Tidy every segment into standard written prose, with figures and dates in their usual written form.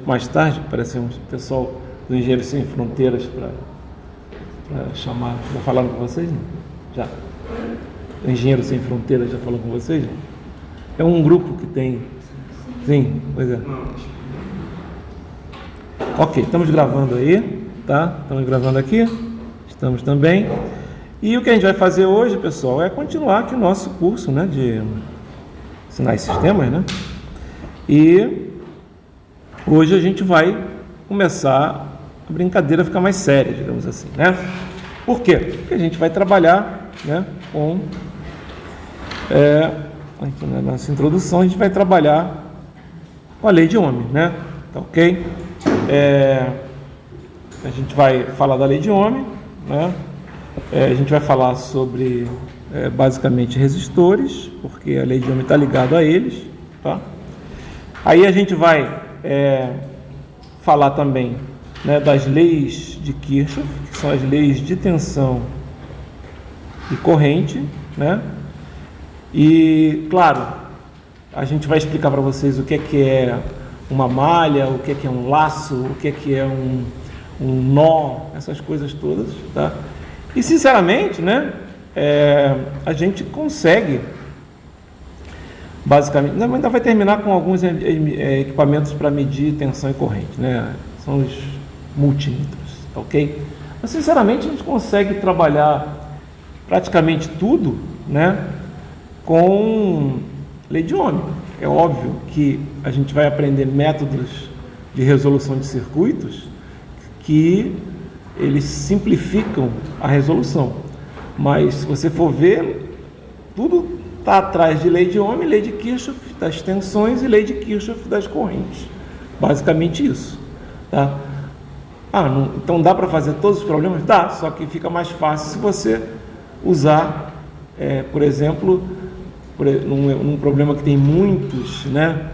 mais tarde, parece um pessoal do Engenheiros Sem Fronteiras para chamar. Já falaram com vocês? Não? Já. O Engenheiros Sem Fronteiras já falou com vocês? Não? É um grupo que tem. Sim, pois é. Ok, estamos gravando aí, tá? Estamos gravando aqui. Estamos também. E o que a gente vai fazer hoje, pessoal, é continuar aqui o nosso curso, né, de sinais e sistemas, né? E hoje a gente vai começar a brincadeira a ficar mais séria, digamos assim, né? Por quê? Porque a gente vai trabalhar, né, com... aqui na nossa introdução, a gente vai trabalhar com a lei de Ohm, né? Tá ok? A gente vai falar da lei de Ohm, né? A gente vai falar sobre, basicamente, resistores, porque a lei de Ohm está ligada a eles, tá? Aí a gente vai falar também, né, das leis de Kirchhoff, que são as leis de tensão e corrente, né? E, claro, a gente vai explicar para vocês o que é uma malha, o que é um laço, o que é um nó, essas coisas todas, tá? E, sinceramente, né, a gente consegue, basicamente, ainda vai terminar com alguns equipamentos para medir tensão e corrente, né? São os multímetros, tá ok? Mas, sinceramente, a gente consegue trabalhar praticamente tudo, né, com lei de Ohm. É óbvio que a gente vai aprender métodos de resolução de circuitos que eles simplificam a resolução, mas se você for ver, tudo está atrás de lei de Ohm, lei de Kirchhoff das tensões e lei de Kirchhoff das correntes, basicamente isso, tá? Então dá para fazer todos os problemas? Dá, só que fica mais fácil se você usar, por exemplo, num problema que tem muitos, né,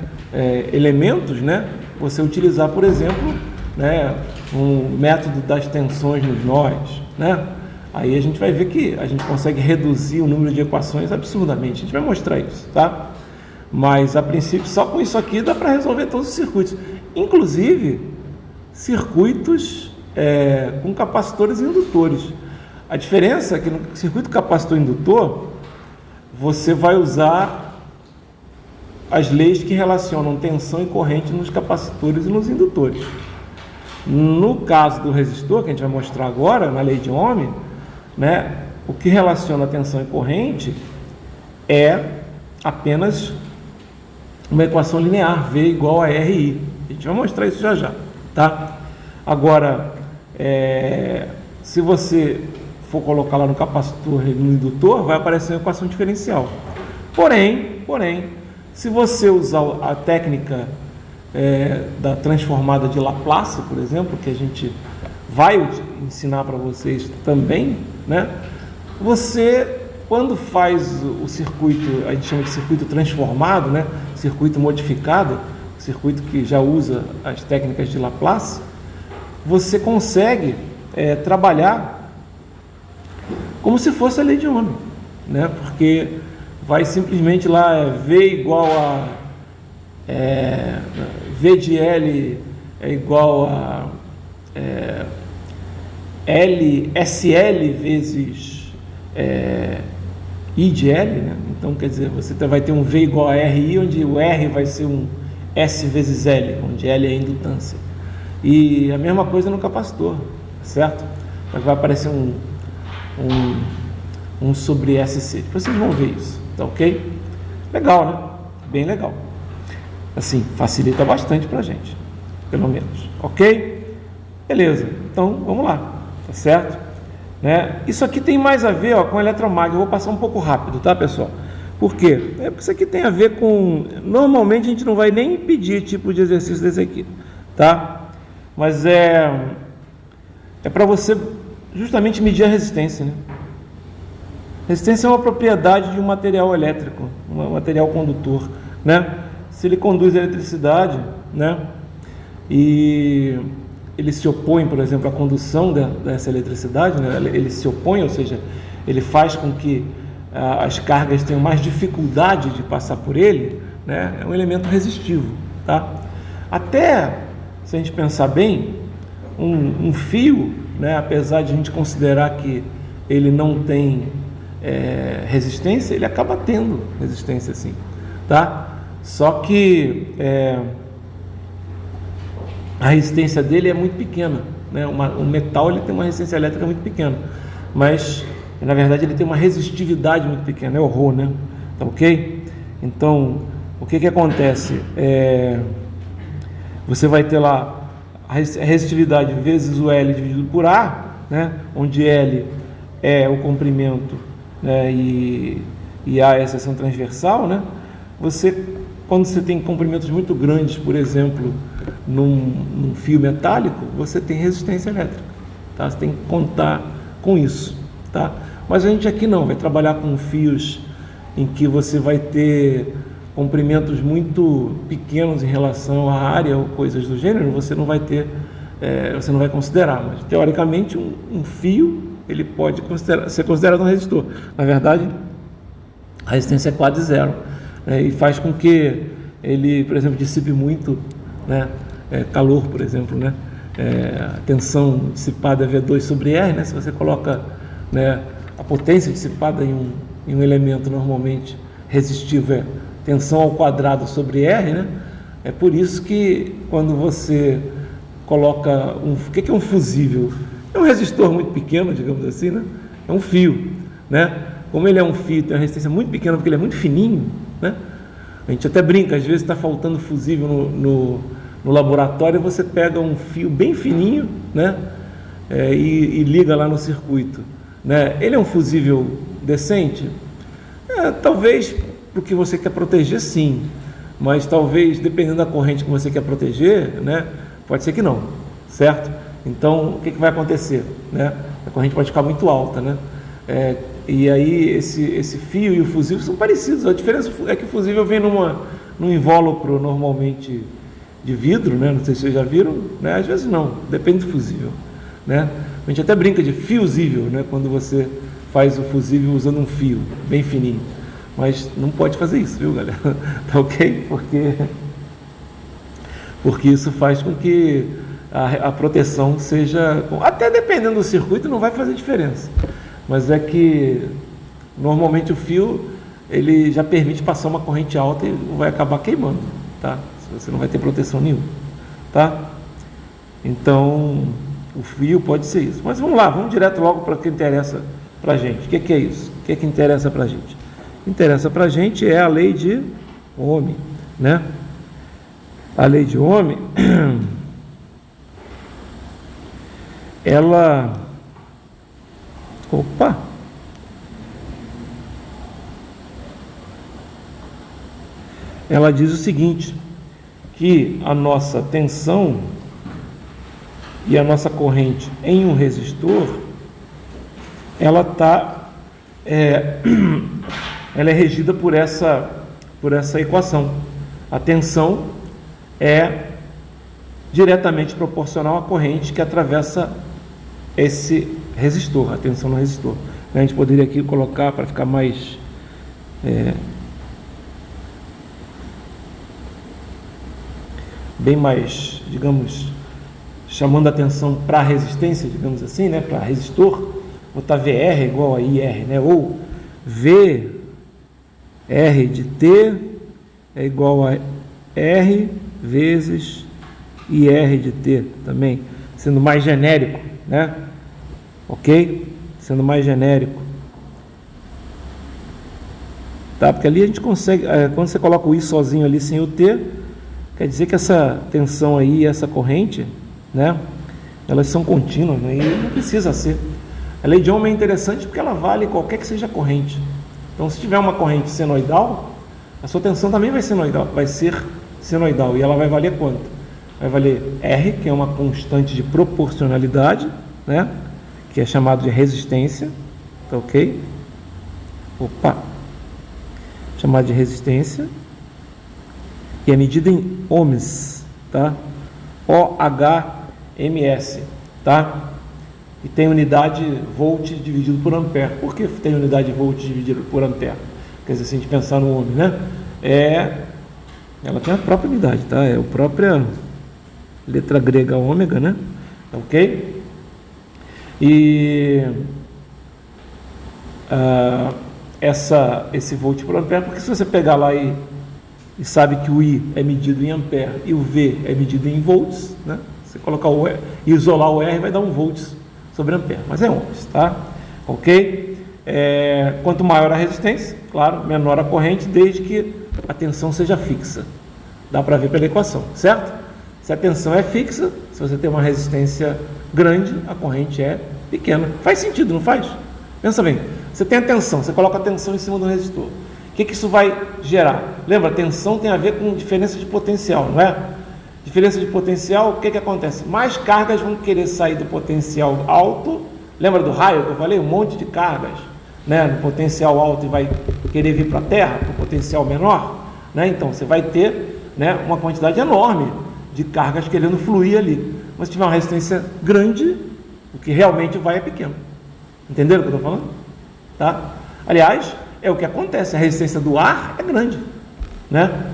elementos, né, você utilizar, por exemplo, né, um método das tensões nos nós, né? Aí a gente vai ver que a gente consegue reduzir o número de equações absurdamente. A gente vai mostrar isso, tá? Mas a princípio, só com isso aqui dá para resolver todos os circuitos, inclusive circuitos com capacitores e indutores. A diferença é que no circuito capacitor-indutor você vai usar as leis que relacionam tensão e corrente nos capacitores e nos indutores. No caso do resistor, que a gente vai mostrar agora, na lei de Ohm, né, o que relaciona tensão e corrente é apenas uma equação linear, V igual a RI. A gente vai mostrar isso já já, tá? Agora, se você for colocar lá no capacitor e no indutor, vai aparecer uma equação diferencial. Porém, se você usar a técnica da transformada de Laplace, por exemplo, que a gente vai ensinar para vocês também, né? Você, quando faz o circuito, a gente chama de circuito transformado, né? Circuito modificado, circuito que já usa as técnicas de Laplace, você consegue trabalhar como se fosse a lei de Ohm, né? Porque vai simplesmente lá V igual a V de L é igual a SL vezes I de L, né? Então, quer dizer, você vai ter um V igual a RI, onde o R vai ser um S vezes L, onde L é a indutância. E a mesma coisa no capacitor, certo? Vai aparecer um sobre SC. Vocês vão ver isso, tá ok? Legal, né? Bem legal. Assim, facilita bastante pra gente, pelo menos, ok? Beleza, então vamos lá, tá certo? Né? Isso aqui tem mais a ver, com eletromag. Eu vou passar um pouco rápido, tá, pessoal? Por quê? Porque isso aqui tem a ver com... Normalmente a gente não vai nem pedir tipo de exercício desse aqui, tá? Mas é para você justamente medir a resistência, né? Resistência é uma propriedade de um material elétrico, um material condutor, né? Se ele conduz eletricidade, né, e ele se opõe, por exemplo, à condução dessa eletricidade, né, ele se opõe, ou seja, ele faz com que as cargas tenham mais dificuldade de passar por ele, né, é um elemento resistivo, tá? Até se a gente pensar bem, um fio, né, apesar de a gente considerar que ele não tem resistência, ele acaba tendo resistência sim, tá? Só que a resistência dele é muito pequena, né? O metal ele tem uma resistência elétrica muito pequena, mas na verdade ele tem uma resistividade muito pequena, é o Rho, né? Tá ok? Então, o que acontece? Você vai ter lá a resistividade vezes o L dividido por A, né? Onde L é o comprimento, né? e A é a seção transversal, né? Quando você tem comprimentos muito grandes, por exemplo, num fio metálico, você tem resistência elétrica, tá? Você tem que contar com isso, tá? Mas a gente aqui não, vai trabalhar com fios em que você vai ter comprimentos muito pequenos em relação à área ou coisas do gênero, você não vai ter, você não vai considerar, mas teoricamente um fio ele pode ser considerado um resistor. Na verdade, a resistência é quase zero, né? E faz com que ele, por exemplo, dissipe muito, né? Calor, por exemplo, né? A tensão dissipada é V2 sobre R, né? Se você coloca, né, a potência dissipada em um elemento normalmente resistivo é tensão ao quadrado sobre R, né? É por isso que quando você coloca o que é um fusível? É um resistor muito pequeno, digamos assim, né? É um fio, né? Como ele é um fio, tem uma resistência muito pequena porque ele é muito fininho, né? A gente até brinca, às vezes está faltando fusível no laboratório, você pega um fio bem fininho, né? E liga lá no circuito, né? Ele é um fusível decente? Talvez para o que você quer proteger, sim, mas talvez, dependendo da corrente que você quer proteger, né? Pode ser que não, certo? Então, o que vai acontecer, né? A corrente pode ficar muito alta, né? E aí esse fio e o fusível são parecidos. A diferença é que o fusível vem num invólucro normalmente de vidro, né? Não sei se vocês já viram, né? Às vezes não, depende do fusível, né? A gente até brinca de fiosível, né? Quando você faz o fusível usando um fio bem fininho, mas não pode fazer isso, viu, galera? Tá ok? Porque isso faz com que a proteção seja, até dependendo do circuito não vai fazer diferença, mas é que normalmente o fio ele já permite passar uma corrente alta e vai acabar queimando, tá? Você não vai ter proteção nenhuma, tá? Então o fio pode ser isso, mas vamos lá, vamos direto logo para o que interessa para a gente. O que é isso? O que interessa para a gente? O que interessa para a gente é a lei de Ohm, né? A lei de Ohm ela diz o seguinte, que a nossa tensão e a nossa corrente em um resistor, ela é regida por essa equação. A tensão é diretamente proporcional à corrente que atravessa esse resistor, a tensão no resistor. A gente poderia aqui colocar para ficar mais bem mais, digamos, chamando a atenção para a resistência, digamos assim, né, para resistor, botar VR igual a IR, né, ou VR de T é igual a R vezes IR de T também, sendo mais genérico, né? Ok? Sendo mais genérico. Tá? Porque ali a gente consegue, quando você coloca o I sozinho ali sem o T, quer dizer que essa tensão aí, essa corrente, né? Elas são contínuas, né? E não precisa ser. A lei de Ohm é interessante porque ela vale qualquer que seja a corrente. Então, se tiver uma corrente senoidal, a sua tensão também vai ser senoidal. E ela vai valer quanto? Vai valer R, que é uma constante de proporcionalidade, né? Que é chamado de resistência, tá ok? Chamado de resistência, que é medida em ohms, tá? OHms, tá? E tem unidade volt dividido por ampere. Por que tem unidade volt dividido por ampere? Quer dizer, se a gente pensar no ohm, né? Ela tem a própria unidade, tá? É a própria letra grega ômega, né? Ok? E esse volt por ampere, porque se você pegar lá e sabe que o I é medido em ampere e o V é medido em volts, né? Você colocar o R e isolar o R vai dar 1 volts sobre ampere, mas é ohms, tá? Ok? Quanto maior a resistência, claro, menor a corrente, desde que a tensão seja fixa. Dá para ver pela equação, certo? Se a tensão é fixa, se você tem uma resistência grande, a corrente é pequena. Faz sentido, não faz? Pensa bem, você tem a tensão, você coloca a tensão em cima do resistor. O que isso vai gerar? Lembra, tensão tem a ver com diferença de potencial, não é? Diferença de potencial, o que acontece? Mais cargas vão querer sair do potencial alto. Lembra do raio que eu falei? Um monte de cargas, né, no potencial alto e vai querer vir para a Terra, para o potencial menor, né? Então você vai ter, né, uma quantidade enorme de cargas querendo fluir ali. Mas se tiver uma resistência grande, o que realmente vai é pequeno. Entenderam o que eu estou falando? Tá? Aliás, é o que acontece, a resistência do ar é grande, né?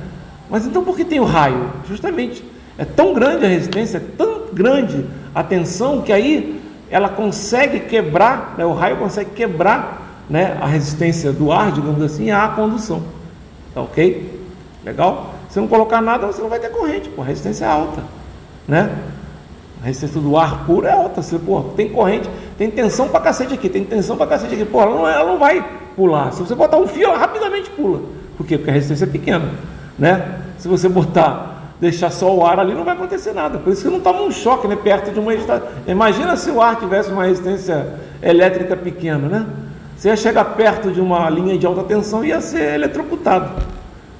Mas então por que tem o raio? Justamente, é tão grande a resistência, é tão grande a tensão, que aí ela consegue quebrar, né, o raio consegue quebrar, né, a resistência do ar, digamos assim, à condução. Tá ok? Legal? Se não colocar nada, você não vai ter corrente, a resistência é alta, né? A resistência do ar puro é alta. Você, tem corrente, tem tensão pra cacete aqui, ela não vai pular. Se você botar um fio, ela rapidamente pula. Por quê? Porque a resistência é pequena, né? Se você deixar só o ar ali, não vai acontecer nada. Por isso que não toma um choque, né, perto de uma estação. Imagina se o ar tivesse uma resistência elétrica pequena, né? Você ia chegar perto de uma linha de alta tensão e ia ser eletrocutado.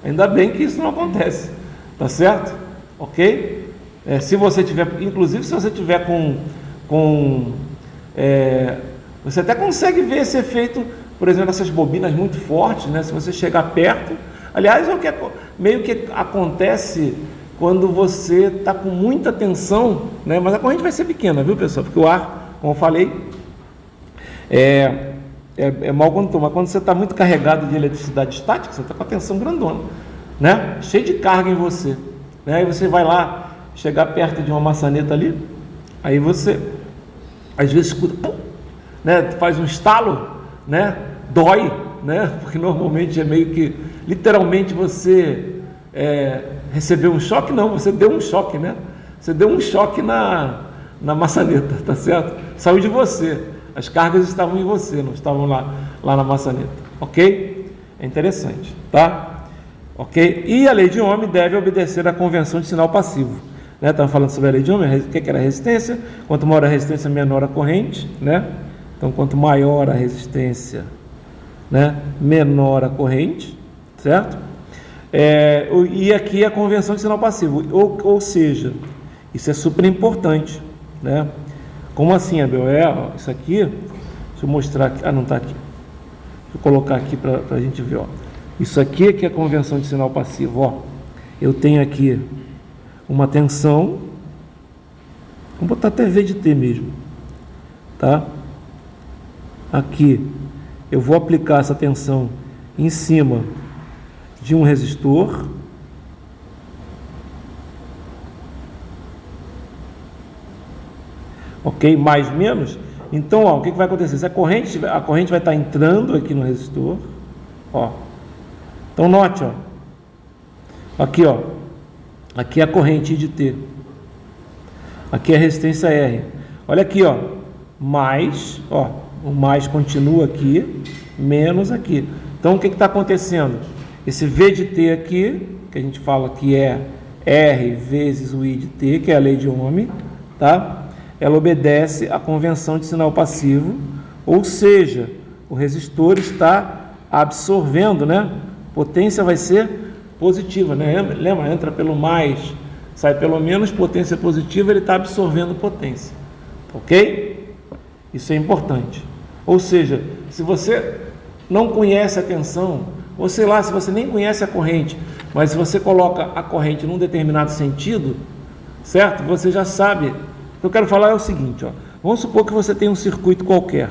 Ainda bem que isso não acontece, tá certo? Ok? Se você tiver, inclusive se você tiver você até consegue ver esse efeito, por exemplo, essas bobinas muito fortes, né? Se você chegar perto, aliás, é o que meio que acontece quando você está com muita tensão, né? Mas a corrente vai ser pequena, viu, pessoal? Porque o ar, como eu falei, é mal condutor, mas quando você está muito carregado de eletricidade estática, você está com a tensão grandona, né? Cheio de carga em você, né? Aí você vai lá chegar perto de uma maçaneta ali, aí você às vezes escuta, pum, né? Faz um estalo, né? Dói, né? Porque normalmente é meio que, literalmente você recebeu um choque, não, você deu um choque, né? Você deu um choque na maçaneta, tá certo? Saiu de você. As cargas estavam em você, não estavam lá na maçaneta, ok? É interessante, tá? Ok? E a lei de Ohm deve obedecer à convenção de sinal passivo, né? Estava falando sobre a lei de Ohm, o que era a resistência? Quanto maior a resistência, menor a corrente, né? Então, quanto maior a resistência, né, menor a corrente, certo? E aqui a convenção de sinal passivo, ou seja, isso é super importante, né? Como assim, Abel? Isso aqui, deixa eu mostrar aqui. Não está aqui. Deixa eu colocar aqui para a gente ver. Ó. Isso aqui é que é a convenção de sinal passivo. Ó. Eu tenho aqui uma tensão. Vamos botar até V de T mesmo. Tá? Aqui, eu vou aplicar essa tensão em cima de um resistor. Ok? Mais, menos. Então, ó, o que vai acontecer? Se a corrente vai estar entrando aqui no resistor. Ó. Então, note, ó. Aqui, ó. Aqui é a corrente I de T. Aqui é a resistência R. Olha aqui, ó. Mais, ó. O mais continua aqui, menos aqui. Então, o que está acontecendo? Esse V de T aqui, que a gente fala que é R vezes o I de T, que é a lei de Ohm, tá? Ela obedece à convenção de sinal passivo, ou seja, o resistor está absorvendo, né? Potência vai ser positiva, né? Lembra? Entra pelo mais, sai pelo menos, potência positiva, ele está absorvendo potência, ok? Isso é importante. Ou seja, se você não conhece a tensão, ou sei lá, se você nem conhece a corrente, mas se você coloca a corrente num determinado sentido, certo? Você já sabe. O que eu quero falar é o seguinte, ó. Vamos supor que você tem um circuito qualquer.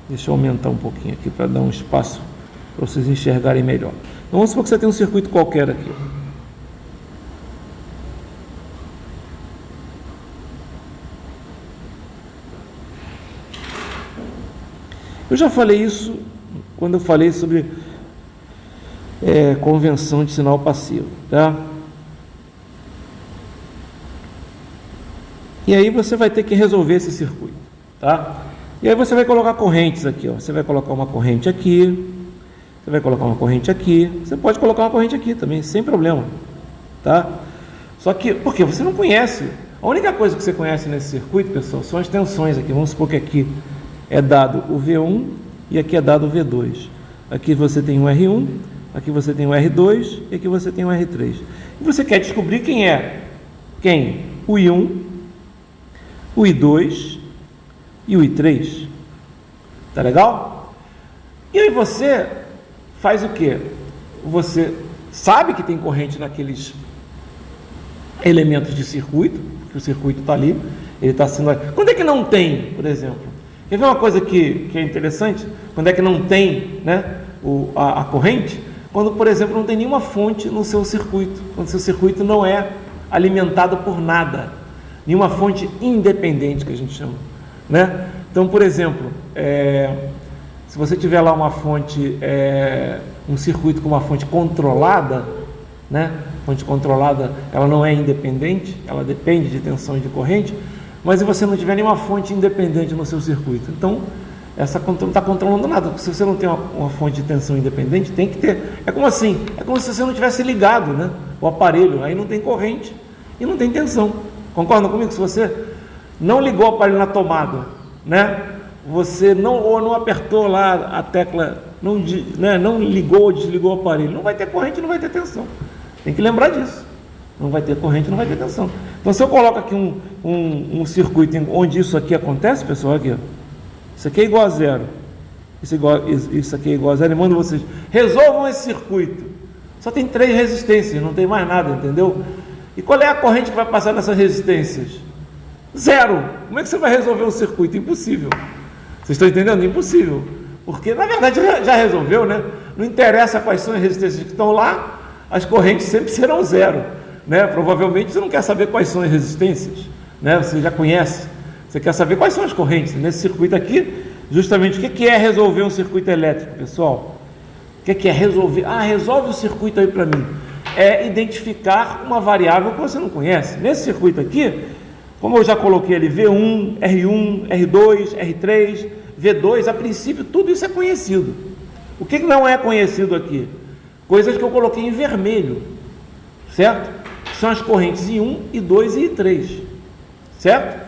Deixa eu aumentar um pouquinho aqui para dar um espaço para vocês enxergarem melhor. Então, vamos supor que você tem um circuito qualquer aqui. Eu já falei isso quando eu falei sobre convenção de sinal passivo, tá? E aí você vai ter que resolver esse circuito, tá? E aí você vai colocar correntes aqui, ó. Você vai colocar uma corrente aqui, você vai colocar uma corrente aqui, você pode colocar uma corrente aqui também, sem problema, tá? Só que, porque você não conhece, a única coisa que você conhece nesse circuito, pessoal, são as tensões aqui. Vamos supor que aqui é dado o V1 e aqui é dado o V2. Aqui você tem um R1, aqui você tem um R2 e aqui você tem um R3. E você quer descobrir quem é? Quem? O I1, o I2 e o I3. Tá legal? E aí você faz o quê? Você sabe que tem corrente naqueles elementos de circuito, que o circuito está ali, ele está sendo... Quando é que não tem, por exemplo? Quer ver uma coisa que é interessante? Quando é que não tem, né, a corrente? Quando, por exemplo, não tem nenhuma fonte no seu circuito, quando o seu circuito não é alimentado por nada, nenhuma fonte independente, que a gente chama, né? Então, por exemplo, se você tiver lá uma fonte, um circuito com uma fonte controlada, né? Fonte controlada, ela não é independente, ela depende de tensão e de corrente, mas se você não tiver nenhuma fonte independente no seu circuito, então essa não está controlando nada. Se você não tem uma fonte de tensão independente, tem que ter. É como assim? É como se você não tivesse ligado, né, o aparelho, aí não tem corrente e não tem tensão. Concordam comigo? Se você não ligou o aparelho na tomada, né, você não apertou lá a tecla, não ligou ou desligou o aparelho, não vai ter corrente, não vai ter tensão. Tem que lembrar disso. Não vai ter corrente, não vai ter tensão. Então, se eu coloco aqui um circuito onde isso aqui acontece, pessoal, aqui, ó, isso aqui é igual a zero, isso aqui é igual a zero, e mando vocês, resolvam esse circuito. Só tem 3 resistências, não tem mais nada, entendeu? E qual é a corrente que vai passar nessas resistências? Zero. Como é que você vai resolver um circuito? Impossível. Vocês estão entendendo? Impossível. Porque, na verdade, já resolveu, né? Não interessa quais são as resistências que estão lá, as correntes sempre serão zero, né? Provavelmente você não quer saber quais são as resistências, né? Você já conhece, você quer saber quais são as correntes. Nesse circuito aqui, justamente, o que é resolver um circuito elétrico, pessoal? O que é resolver? Resolve o circuito aí para mim. É identificar uma variável que você não conhece. Nesse circuito aqui, como eu já coloquei ali, V1, R1, R2, R3, V2, a princípio tudo isso é conhecido. O que não é conhecido aqui? Coisas que eu coloquei em vermelho, certo? São as correntes I1, I2 e I3, certo?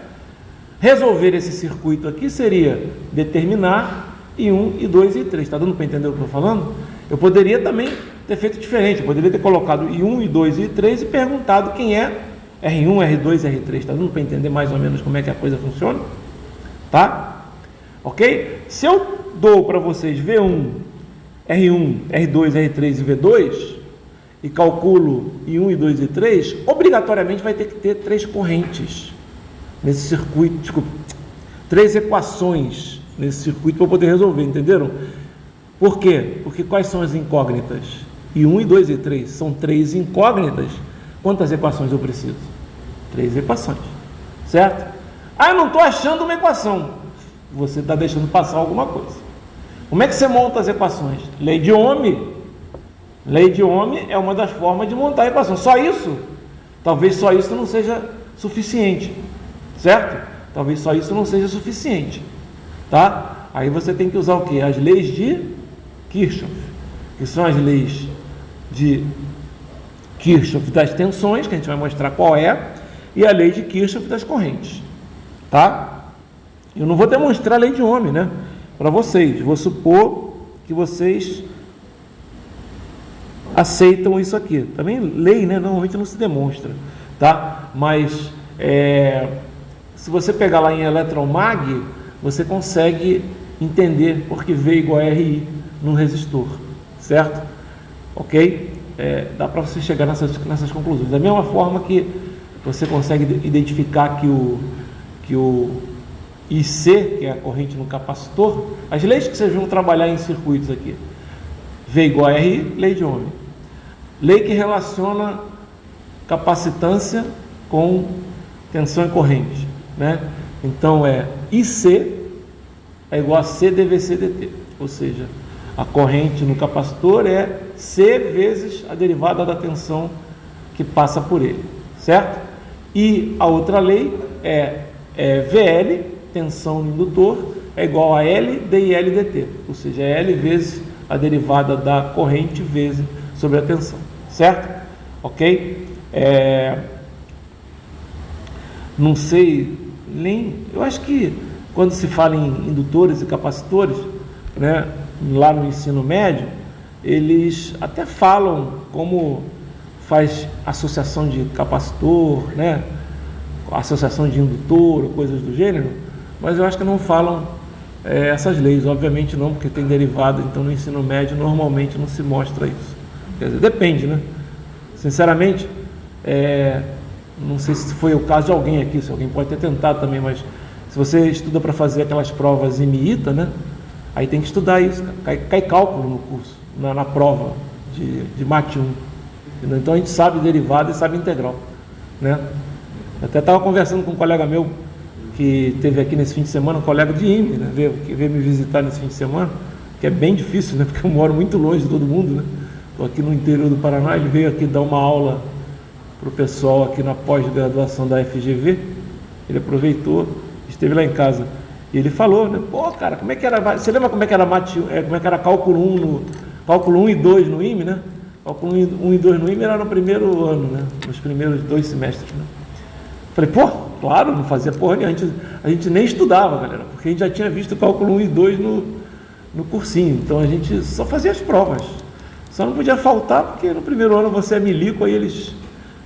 Resolver esse circuito aqui seria determinar I1, I2 e I3. Está dando para entender o que eu estou falando? Eu poderia também ter feito diferente. Eu poderia ter colocado I1, I2 e I3 e perguntado quem é R1, R2 e R3. Está dando para entender mais ou menos como é que a coisa funciona? Tá? Ok? Se eu dou para vocês V1, R1, R2, R3 e V2 e calculo I1, I2 e I3, obrigatoriamente vai ter que ter 3 correntes nesse circuito, desculpa, 3 equações nesse circuito para eu poder resolver, entenderam? Por quê? Porque quais são as incógnitas? I1, I2 e I3 são 3 incógnitas. Quantas equações eu preciso? 3 equações, certo? Eu não estou achando uma equação. Você está deixando passar alguma coisa. Como é que você monta as equações? Lei de Ohm. Lei de Ohm é uma das formas de montar a equação. Só isso? Talvez só isso não seja suficiente, certo? Talvez só isso não seja suficiente, tá? Aí você tem que usar o quê? As leis de Kirchhoff, que são as leis de Kirchhoff das tensões, que a gente vai mostrar qual é, e a lei de Kirchhoff das correntes, tá? Eu não vou demonstrar a lei de Ohm, né? Para vocês, vou supor que vocês aceitam isso aqui. Também lei, né? Normalmente não se demonstra, tá? Mas se você pegar lá em eletromag, você consegue entender porque V igual a RI num resistor, certo? Ok? Dá para você chegar nessas conclusões. Da mesma forma que você consegue identificar que o IC, que é a corrente no capacitor, as leis que vocês vão trabalhar em circuitos aqui, V igual a RI, lei de Ohm. Lei que relaciona capacitância com tensão e corrente, né? Então é IC é igual a CdVC/dt, ou seja, a corrente no capacitor é C vezes a derivada da tensão que passa por ele, certo? E a outra lei é VL, tensão no indutor, é igual a L dIL/dt, ou seja, é L vezes a derivada da corrente vezes sobre a tensão, certo? Ok? Não sei nem... Eu acho que quando se fala em indutores e capacitores, né, lá no ensino médio, eles até falam como faz associação de capacitor, né, associação de indutor, coisas do gênero, mas eu acho que não falam essas leis, obviamente não, porque tem derivada, então no ensino médio normalmente não se mostra isso. Quer dizer, depende, né? Sinceramente, não sei se foi o caso de alguém aqui, se alguém pode ter tentado também, mas se você estuda para fazer aquelas provas IMIITA, né? Aí tem que estudar isso, cai cálculo no curso, na prova de Mate 1. Entendeu? Então a gente sabe derivada e sabe integral, né? Até estava conversando com um colega meu que teve aqui nesse fim de semana, um colega de IME, né? Veio me visitar nesse fim de semana, que é bem difícil, né? Porque eu moro muito longe de todo mundo, né? Estou aqui no interior do Paraná, ele veio aqui dar uma aula para o pessoal aqui na pós-graduação da FGV, ele aproveitou, esteve lá em casa, e ele falou, né? Pô, cara, como é que era, você lembra como é que era como é que era cálculo 1, cálculo 1 e 2 no IME, né? Cálculo 1 e 2 no IME era no primeiro ano, né? Nos primeiros 2 semestres, né? Falei, pô, claro, não fazia porra nenhuma, a gente nem estudava, galera, porque a gente já tinha visto o cálculo 1 e 2 no cursinho, então a gente só fazia as provas, só não podia faltar, porque no primeiro ano você é milico, aí eles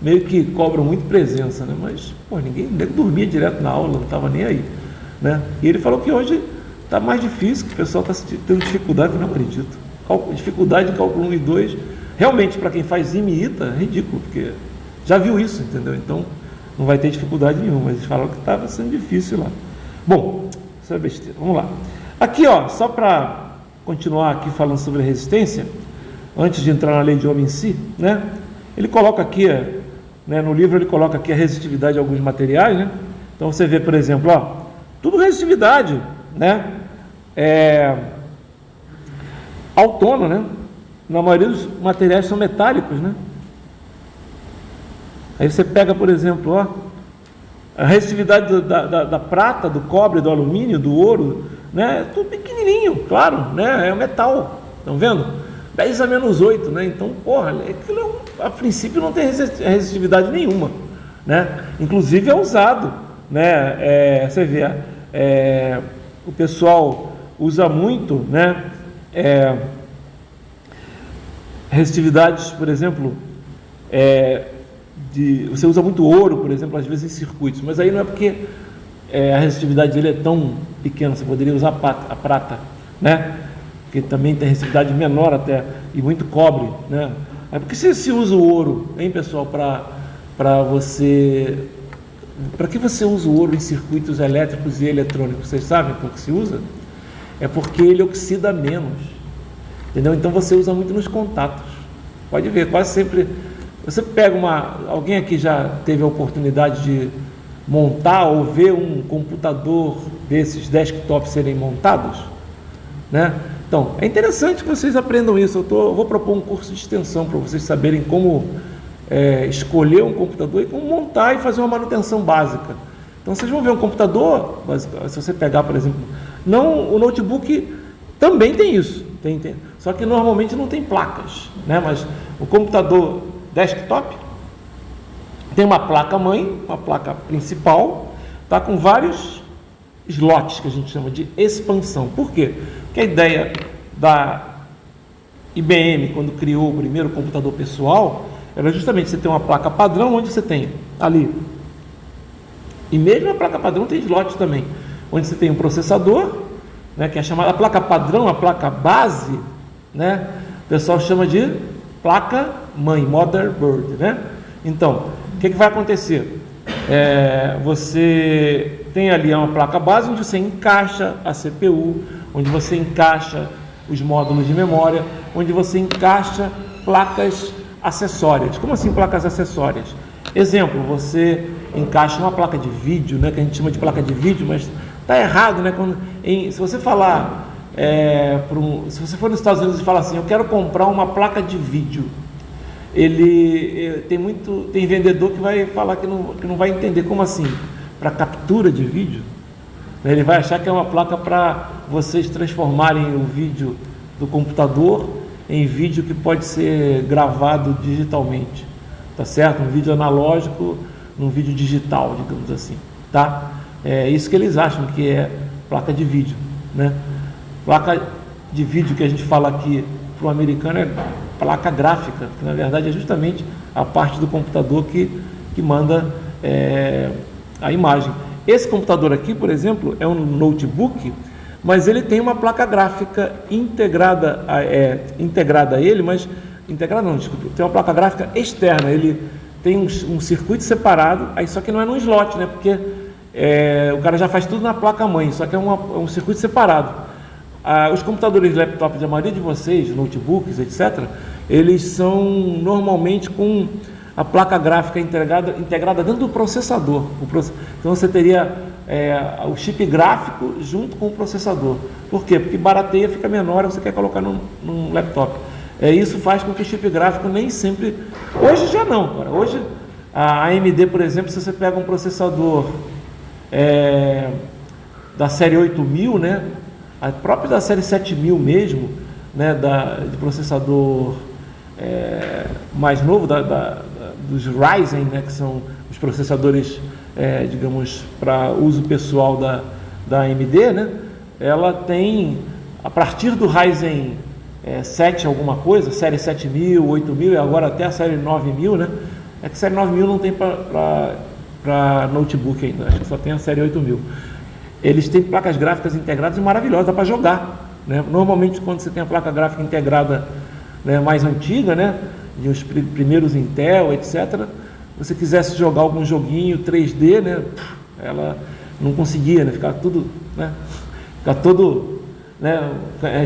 meio que cobram muito presença, né? Mas, pô, ninguém dormia direto na aula, não estava nem aí, né? E ele falou que hoje está mais difícil, que o pessoal está tendo dificuldade, eu não acredito, dificuldade de cálculo 1 e 2, realmente para quem faz IMIITA é ridículo, porque já viu isso, entendeu? Então não vai ter dificuldade nenhuma, mas eles falaram que estava sendo difícil lá. Bom, isso é besteira, vamos lá. Aqui, ó, só para continuar aqui falando sobre resistência, antes de entrar na lei de Ohm em si, né? Ele coloca aqui, né, no livro ele coloca aqui a resistividade de alguns materiais, né? Então você vê, por exemplo, ó, tudo resistividade, né? Autônoma, né? Na maioria dos materiais são metálicos, né? Aí você pega, por exemplo, ó, a resistividade da prata, do cobre, do alumínio, do ouro, né? Tudo pequenininho, claro, né? É o metal, estão vendo? 10 a menos 8, né? Então, porra, aquilo a princípio não tem resistividade nenhuma, né? Inclusive é usado, né? Você vê, o pessoal usa muito, né? Resistividades, por exemplo, você usa muito ouro, por exemplo, às vezes em circuitos, mas aí não é porque a resistividade dele é tão pequena, você poderia usar a prata, né? Que também tem resistividade menor até, e muito cobre, né? É porque se usa o ouro, hein, pessoal, para você... Para que você usa o ouro em circuitos elétricos e eletrônicos? Vocês sabem por que se usa? É porque ele oxida menos, entendeu? Então você usa muito nos contatos. Pode ver, quase sempre... Você pega alguém aqui já teve a oportunidade de montar ou ver um computador desses desktops serem montados, né? Então, é interessante que vocês aprendam isso. Eu vou propor um curso de extensão para vocês saberem como escolher um computador e como montar e fazer uma manutenção básica. Então, vocês vão ver um computador, se você pegar, por exemplo, o notebook também tem isso, tem, só que normalmente não tem placas, né? Mas o computador desktop tem uma placa mãe, uma placa principal, tá com vários slots que a gente chama de expansão. Por quê? Porque a ideia da IBM, quando criou o primeiro computador pessoal, era justamente você ter uma placa padrão, onde você tem ali, e mesmo a placa padrão tem slot também, onde você tem um processador, né, que é chamada placa padrão, a placa base, né, o pessoal chama de placa mãe, motherboard, né? Então, o que vai acontecer? Você tem ali uma placa base onde você encaixa a CPU, onde você encaixa os módulos de memória, onde você encaixa placas acessórias. Como assim placas acessórias? Exemplo, você encaixa uma placa de vídeo, né, que a gente chama de placa de vídeo, mas Está errado, né? Se você falar, se você for nos Estados Unidos e falar assim, eu quero comprar uma placa de vídeo, tem vendedor que vai falar que não vai entender. Como assim? Para captura de vídeo? Ele vai achar que é uma placa para vocês transformarem o vídeo do computador em vídeo que pode ser gravado digitalmente, tá certo? Um vídeo analógico num vídeo digital, digamos assim, tá? É isso que eles acham que é placa de vídeo, né? Placa de vídeo que a gente fala aqui para o americano é placa gráfica, que na verdade é justamente a parte do computador que manda a imagem. Esse computador aqui, por exemplo, é um notebook, mas ele tem uma placa gráfica integrada a ele, mas integrada não, desculpa, tem uma placa gráfica externa. Ele tem um circuito separado, aí só que não é num slot, né? Porque o cara já faz tudo na placa mãe, só que é um circuito separado. Os computadores, laptops da maioria de vocês, notebooks, etc., eles são normalmente com a placa gráfica integrada dentro do processador. Então você teria o chip gráfico junto com o processador. Por quê? Porque barateia, fica menor, você quer colocar num laptop. Isso faz com que o chip gráfico nem sempre... Hoje já não, cara. Hoje a AMD, por exemplo, se você pega um processador da série 8000, né? A própria da série 7000 mesmo, né? De processador mais novo, dos Ryzen, né? Que são os processadores, digamos, para uso pessoal da AMD, né? Ela tem, a partir do Ryzen 7 alguma coisa, série 7000, 8000 e agora até a série 9000, né? É que a série 9000 não tem para notebook ainda, acho que só tem a série 8000. Eles têm placas gráficas integradas maravilhosas, dá para jogar, né? Normalmente quando você tem a placa gráfica integrada, né, mais antiga, né, de os primeiros Intel, etc., você quisesse jogar algum joguinho 3D, né, ela não conseguia, né, ficar tudo, né, ficar todo, né,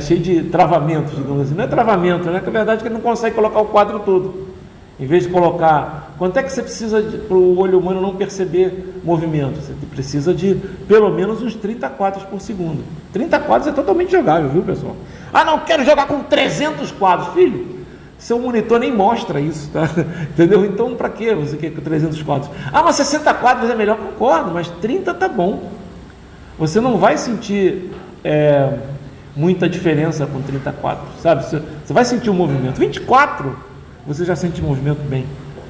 cheio de travamentos, digamos assim. Não é travamento, né, que a verdade é que ele não consegue colocar o quadro todo. Em vez de colocar... Quanto é que você precisa para o olho humano não perceber movimento? Você precisa de pelo menos uns 30 quadros por segundo. 30 quadros é totalmente jogável, viu, pessoal? Ah, não, quero jogar com 300 quadros. Filho, seu monitor nem mostra isso, tá? Entendeu? Então, para que você quer com 300 quadros? Ah, mas 60 quadros é melhor, concordo, mas 30 tá bom. Você não vai sentir muita diferença com 30 quadros, sabe? Você vai sentir o movimento. 24... você já sente movimento bem,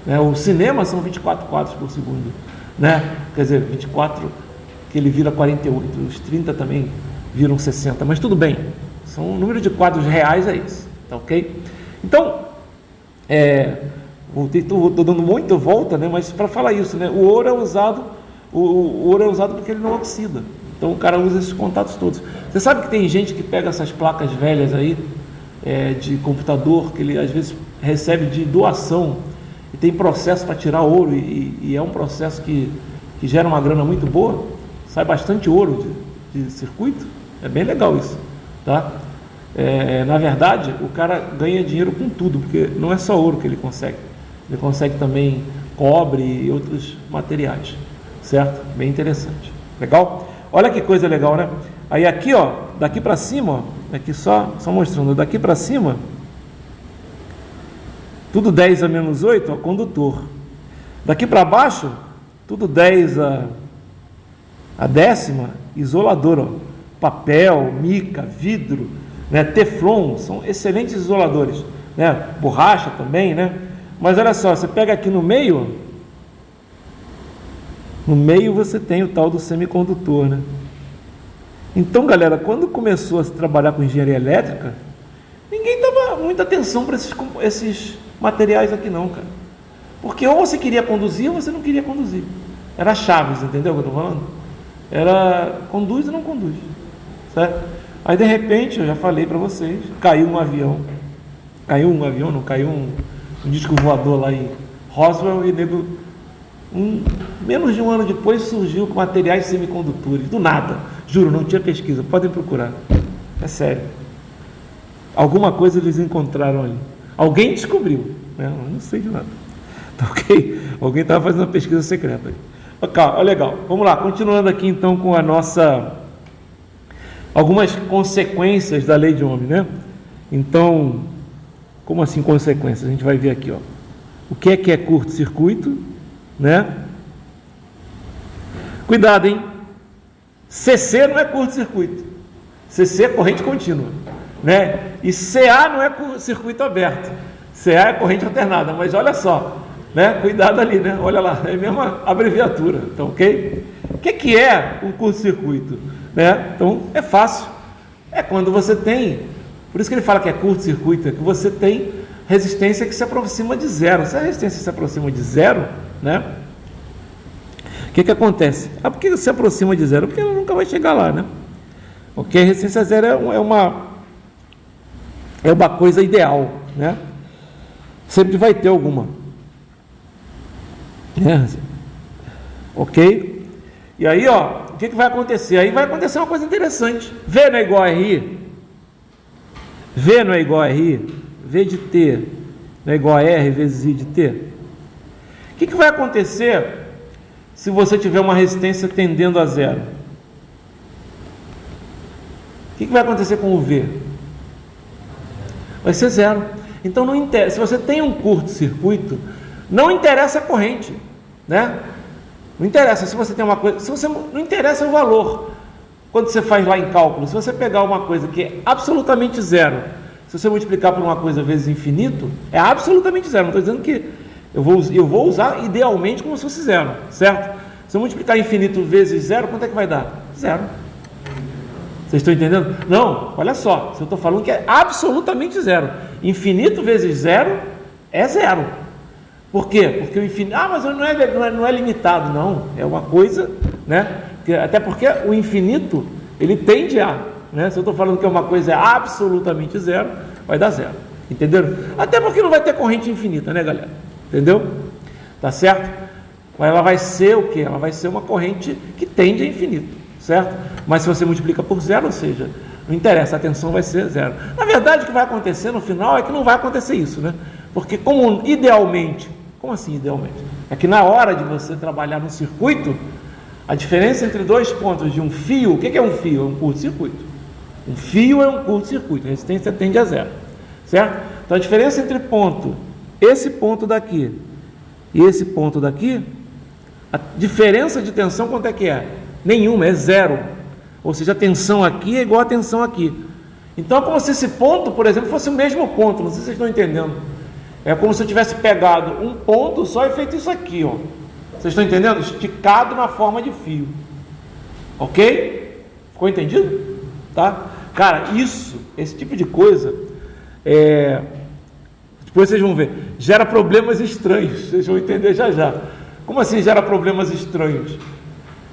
né? O cinema são 24 quadros por segundo, né? Quer dizer, 24 que ele vira 48, os 30 também viram 60, mas tudo bem, o número de quadros reais é esse, tá ok? Então, estou dando muita volta, né? Mas para falar isso, né? O ouro é usado porque ele não oxida, então o cara usa esses contatos todos. Você sabe que tem gente que pega essas placas velhas aí, de computador, que ele às vezes recebe de doação e tem processo para tirar ouro e é um processo que gera uma grana muito boa, sai bastante ouro de circuito, é bem legal isso, tá? Na verdade, o cara ganha dinheiro com tudo, porque não é só ouro que ele consegue também cobre e outros materiais, certo? Bem interessante, legal? Olha que coisa legal, né? Aí aqui, ó, daqui para cima, ó, aqui só mostrando, daqui para cima, tudo 10 a menos 8, ó, condutor. Daqui para baixo, tudo 10 a décima, isolador, ó, papel, mica, vidro, né, teflon, são excelentes isoladores, né, borracha também, né? Mas olha só, você pega aqui no meio, ó, no meio você tem o tal do semicondutor, né? Então, galera, quando começou a se trabalhar com engenharia elétrica, ninguém dava muita atenção para esses materiais aqui não, cara. Porque ou você queria conduzir ou você não queria conduzir. Era chaves, entendeu o que eu estou falando? Era conduz ou não conduz, certo? Aí, de repente, eu já falei para vocês, caiu um avião, não, caiu um disco voador lá em Roswell e nego... menos de um ano depois surgiu com materiais semicondutores, do nada, juro, não tinha pesquisa, podem procurar, é sério, alguma coisa eles encontraram ali, alguém descobriu, né? Eu não sei de nada, tá ok? Alguém estava fazendo uma pesquisa secreta aí. Olha, legal. Vamos lá, continuando aqui então com algumas consequências da lei de Ohm, né? Então, como assim consequências? A gente vai ver aqui, ó. O que é curto-circuito, né? Cuidado, hein? CC não é curto-circuito. CC é corrente contínua, né? E CA não é circuito aberto. CA é corrente alternada, mas olha só, né? Cuidado ali, né? Olha lá, é a mesma abreviatura, então, ok? O que é um curto-circuito, né? Então, é fácil. É quando você tem, por isso que ele fala que é curto-circuito, é que você tem resistência que se aproxima de zero. Se a resistência se aproxima de zero, né? O que acontece? Por que se aproxima de zero? Porque ela nunca vai chegar lá, né? Ok? A resistência zero é uma coisa ideal, né? Sempre vai ter alguma. Ok? E aí, ó, o que vai acontecer? Aí vai acontecer uma coisa interessante. V não é igual a RI? V não é igual a RI? V de T não é igual a R vezes I de T? O que vai acontecer se você tiver uma resistência tendendo a zero? O que vai acontecer com o V? Vai ser zero. Então, não interessa. Se você tem um curto-circuito, não interessa a corrente, né? Não interessa se você tem uma coisa, se você não interessa o valor. Quando você faz lá em cálculo, se você pegar uma coisa que é absolutamente zero, se você multiplicar por uma coisa vezes infinito, é absolutamente zero. Não estou dizendo que eu vou usar idealmente como se fosse zero, certo? Se eu multiplicar infinito vezes zero, quanto é que vai dar? Zero. Vocês estão entendendo? Não, olha só, se eu estou falando que é absolutamente zero. Infinito vezes zero é zero. Por quê? Porque o infinito... mas não é limitado, não. É uma coisa, né? Até porque o infinito, ele tende a... né? Se eu estou falando que uma coisa é absolutamente zero, vai dar zero. Entenderam? Até porque não vai ter corrente infinita, né, galera? Entendeu? Tá certo? Mas ela vai ser o quê? Ela vai ser uma corrente que tende a infinito, certo? Mas se você multiplica por zero, ou seja, não interessa, a tensão vai ser zero. Na verdade, o que vai acontecer no final é que não vai acontecer isso, né? Porque como idealmente... Como assim idealmente? É que na hora de você trabalhar no circuito, a diferença entre dois pontos de um fio... O que é um fio? É um curto-circuito. Um fio é um curto-circuito, a resistência tende a zero, certo? Então a diferença entre esse ponto daqui e esse ponto daqui, a diferença de tensão quanto é que é? Nenhuma, é zero. Ou seja, a tensão aqui é igual a tensão aqui. Então é como se esse ponto, por exemplo, fosse o mesmo ponto. Não sei se vocês estão entendendo. É como se eu tivesse pegado um ponto só e feito isso aqui, ó. Vocês estão entendendo? Esticado na forma de fio. Ok? Ficou entendido? Tá? Cara, esse tipo de coisa, depois vocês vão ver, gera problemas estranhos. Vocês vão entender já já. Como assim gera problemas estranhos?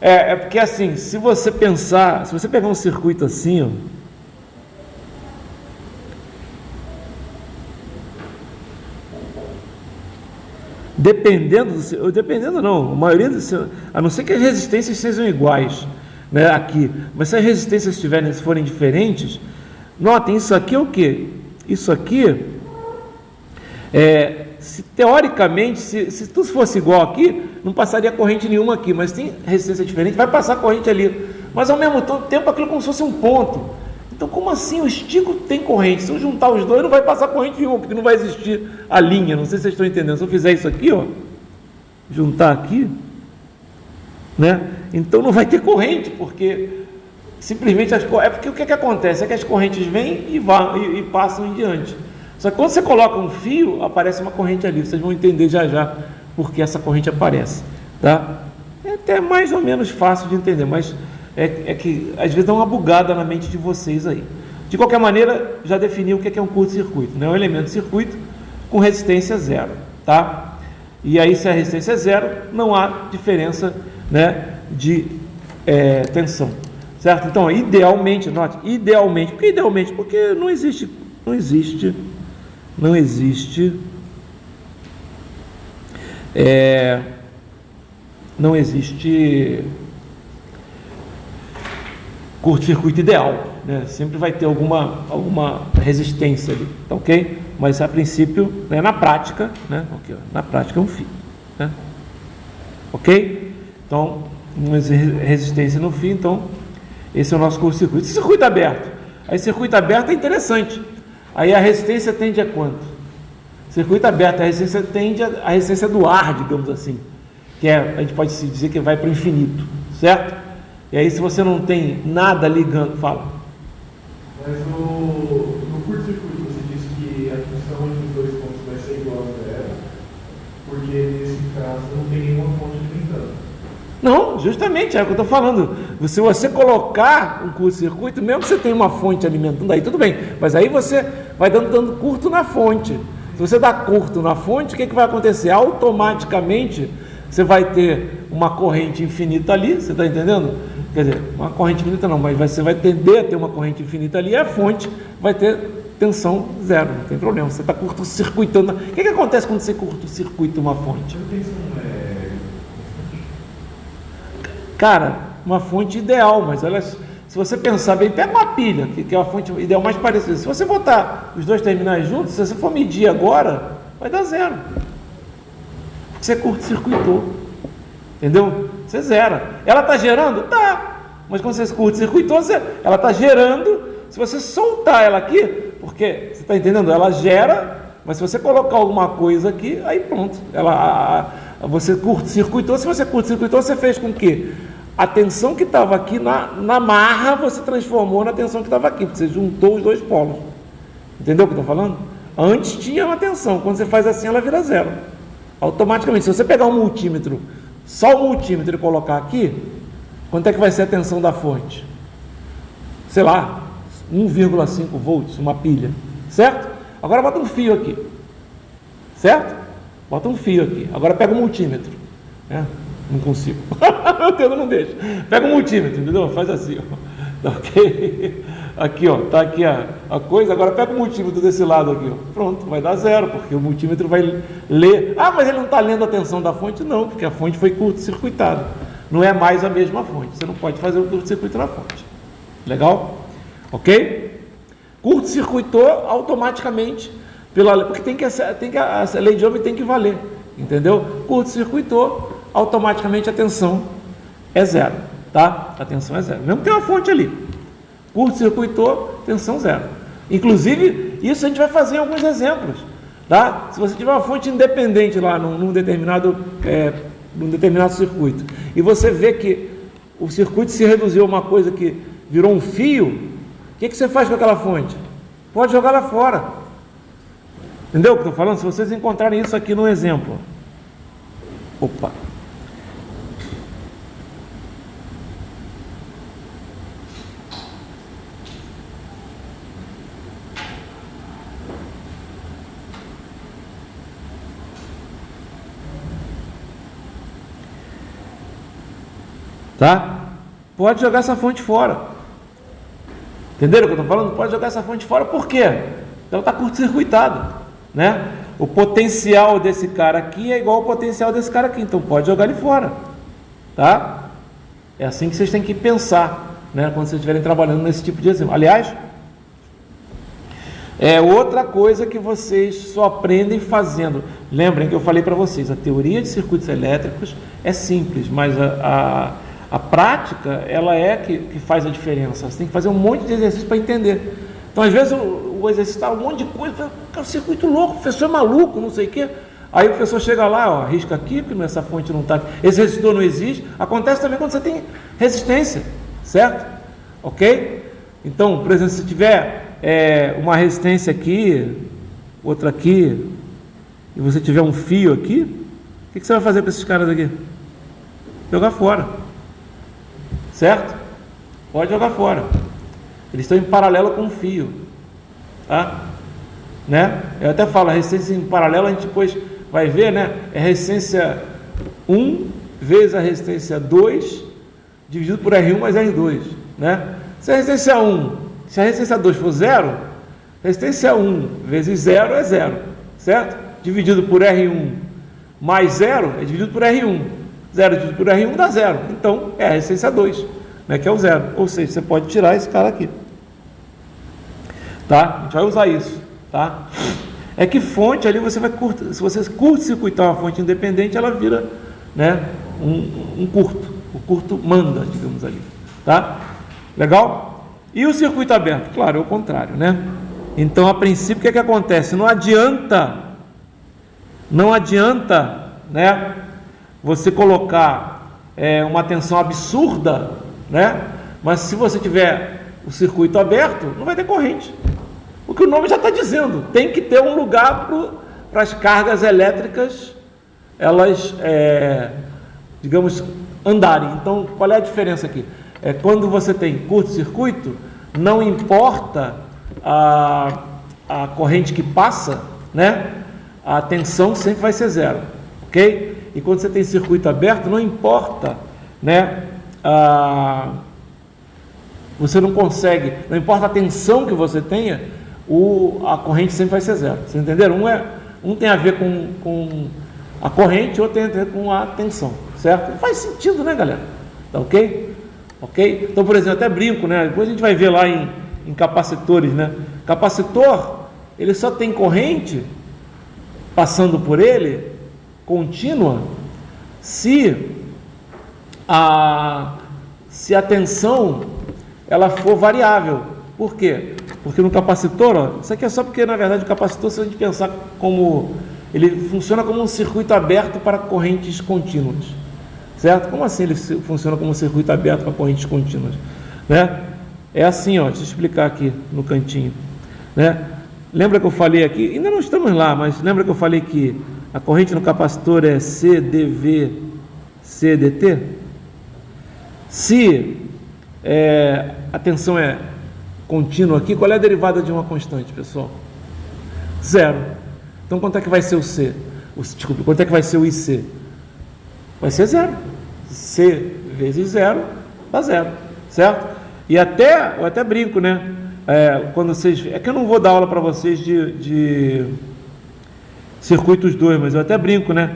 É porque assim, se você pegar um circuito assim, ó, dependendo não, a maioria, a não ser que as resistências sejam iguais, né, aqui, mas se as resistências forem diferentes, notem, isso aqui é o quê? Isso aqui, teoricamente, se tudo fosse igual aqui, não passaria corrente nenhuma aqui, mas tem resistência diferente, vai passar corrente ali, mas ao mesmo tempo aquilo como se fosse um ponto. Então como assim? O estico tem corrente, se eu juntar os dois não vai passar corrente nenhuma, porque não vai existir a linha. Não sei se vocês estão entendendo. Se eu fizer isso aqui, ó, juntar aqui, né, então não vai ter corrente, porque simplesmente porque o que acontece? É que as correntes vêm e passam em diante. Só que quando você coloca um fio, aparece uma corrente ali. Vocês vão entender já já porque essa corrente aparece, tá? É até mais ou menos fácil de entender, mas é que às vezes dá uma bugada na mente de vocês aí. De qualquer maneira, já defini o que é um curto-circuito, né? Um elemento de circuito com resistência zero, tá? E aí, se a resistência é zero, não há diferença, né, de tensão, certo? Então, idealmente, note, idealmente, por que idealmente? Porque não existe curto-circuito ideal, né? Sempre vai ter alguma resistência ali, tá ok? Mas a princípio, né, na prática, né, okay, na prática é um fio, né? Ok? Então, uma resistência no fio. Então, esse é o nosso curto-circuito. Circuito aberto. Aí, circuito aberto é interessante. Aí, a resistência tende a quanto? Circuito aberto, a resistência tende a resistência do ar, digamos assim. Que é, a gente pode se dizer que vai para o infinito, certo? E aí, se você não tem nada ligando, fala. Mas no curto-circuito você disse que a tensão entre os dois pontos vai ser igual a zero, porque nesse caso não tem nenhuma fonte alimentando. Não, justamente, é o que eu estou falando. Se você colocar um curto-circuito, mesmo que você tenha uma fonte alimentando, aí tudo bem, mas aí você vai dando curto na fonte. Se você dá curto na fonte, o que vai acontecer? Automaticamente você vai ter uma corrente infinita ali, você está entendendo? Quer dizer, uma corrente infinita não, mas você vai tender a ter uma corrente infinita ali, e a fonte vai ter tensão zero, não tem problema, você está curto-circuitando. O que acontece quando você curto-circuita uma fonte? Cara, uma fonte ideal, mas olha, se você pensar bem, pega uma pilha, que é a fonte ideal mais parecida. Se você botar os dois terminais juntos, se você for medir agora, vai dar zero. Porque você curto-circuitou. Entendeu? Você zera. Ela está gerando? Tá. Mas quando você curto-circuitou, ela está gerando. Se você soltar ela aqui, porque você está entendendo? Ela gera, mas se você colocar alguma coisa aqui, aí pronto. Você curto-circuitou. Se você curto-circuitou, você fez com que a tensão que estava aqui na marra, você transformou na tensão que estava aqui, porque você juntou os dois polos. Entendeu o que eu estou falando? Antes tinha uma tensão, quando você faz assim, ela vira zero. Automaticamente, se você pegar um multímetro, só o multímetro e colocar aqui, quanto é que vai ser a tensão da fonte? Sei lá, 1,5 volts, uma pilha, certo? Agora bota um fio aqui, certo? Bota um fio aqui, agora pega o multímetro, né? Não consigo, meu dedo não deixa. Pega o multímetro, entendeu? Faz assim, ó. Tá ok? Aqui, ó, tá aqui a coisa. Agora pega o multímetro desse lado aqui, ó. Pronto, vai dar zero, porque o multímetro vai ler. Ah, mas ele não está lendo a tensão da fonte? Não, porque a fonte foi curto-circuitada. Não é mais a mesma fonte. Você não pode fazer o curto-circuito na fonte. Legal? Ok? Curto-circuitou automaticamente porque a lei de Ohm tem que valer. Entendeu? Curto-circuitou, automaticamente a tensão é zero. Tá? A tensão é zero. Mesmo que tem uma fonte ali. Curto-circuitou, tensão zero. Inclusive, isso a gente vai fazer em alguns exemplos. Tá? Se você tiver uma fonte independente lá num determinado circuito, e você vê que o circuito se reduziu a uma coisa que virou um fio, o que você faz com aquela fonte? Pode jogar lá fora. Entendeu o que eu estou falando? Se vocês encontrarem isso aqui no exemplo. Opa! Tá? Pode jogar essa fonte fora. Entenderam o que eu estou falando? Pode jogar essa fonte fora, por quê? Ela está curto-circuitada, né? O potencial desse cara aqui é igual ao potencial desse cara aqui, então pode jogar ele fora, tá? É assim que vocês têm que pensar, né? Quando vocês estiverem trabalhando nesse tipo de exemplo. Aliás, é outra coisa que vocês só aprendem fazendo. Lembrem que eu falei para vocês, a teoria de circuitos elétricos é simples, mas a prática, ela é que faz a diferença. Você tem que fazer um monte de exercício para entender. Então, às vezes, o exercício está um monte de coisa, cara, circuito louco, o professor é maluco, não sei o quê. Aí o professor chega lá, ó, risca aqui, porque essa fonte não está aqui. Esse resistor não existe. Acontece também quando você tem resistência, certo? Ok? Então, por exemplo, se tiver uma resistência aqui, outra aqui, e você tiver um fio aqui, o que você vai fazer para esses caras aqui? Jogar fora. Certo? Pode jogar fora. Eles estão em paralelo com o fio. Tá? Né? Eu até falo, a resistência em paralelo a gente depois vai ver, né? É resistência 1 vezes a resistência 2 dividido por R1 mais R2. Né? Se a resistência 1, se a resistência 2 for 0, resistência 1 vezes 0 é 0. Certo? Dividido por R1 mais 0 é dividido por R1. 0 dividido por R1 dá 0. Então, é a resistência 2, né, que é o 0. Ou seja, você pode tirar esse cara aqui. Tá? A gente vai usar isso. Tá? É que fonte ali você vai se você curto-circuitar uma fonte independente, ela vira, né, um curto. O curto manda, digamos ali, tá? Legal? E o circuito aberto? Claro, é o contrário, né? Então, a princípio, o que acontece? Não adianta, né, você colocar uma tensão absurda, né? Mas se você tiver o circuito aberto, não vai ter corrente. O que o nome já está dizendo, tem que ter um lugar para as cargas elétricas, elas, digamos, andarem. Então, qual é a diferença aqui? Quando você tem curto-circuito, não importa a corrente que passa, né? A tensão sempre vai ser zero, ok? E quando você tem circuito aberto, não importa, né? Você não consegue, não importa a tensão que você tenha, a corrente sempre vai ser zero. Vocês entenderam? Um tem a ver com a corrente, outro tem a ver com a tensão, certo? Faz sentido, né, galera? Tá ok? Ok? Então, por exemplo, até brinco, né? Depois a gente vai ver lá em capacitores, né? Capacitor, ele só tem corrente passando por ele, contínua, se a tensão ela for variável. Por quê? Porque no capacitor, ó, isso aqui é só porque, na verdade, o capacitor, se a gente pensar como... ele funciona como um circuito aberto para correntes contínuas. Certo? Como assim ele funciona como um circuito aberto para correntes contínuas? Né? É assim, ó, deixa eu explicar aqui no cantinho. Né? Lembra que eu falei aqui, ainda não estamos lá, mas lembra que eu falei que a corrente no capacitor é CdV, CdT? Se a tensão é contínua aqui, qual é a derivada de uma constante, pessoal? Zero. Então, quanto é que vai ser o C? Desculpe, quanto é que vai ser o IC? Vai ser zero. C vezes zero dá zero, certo? E eu até brinco, né? Quando vocês... É que eu não vou dar aula para vocês de circuitos 2, mas eu até brinco, né?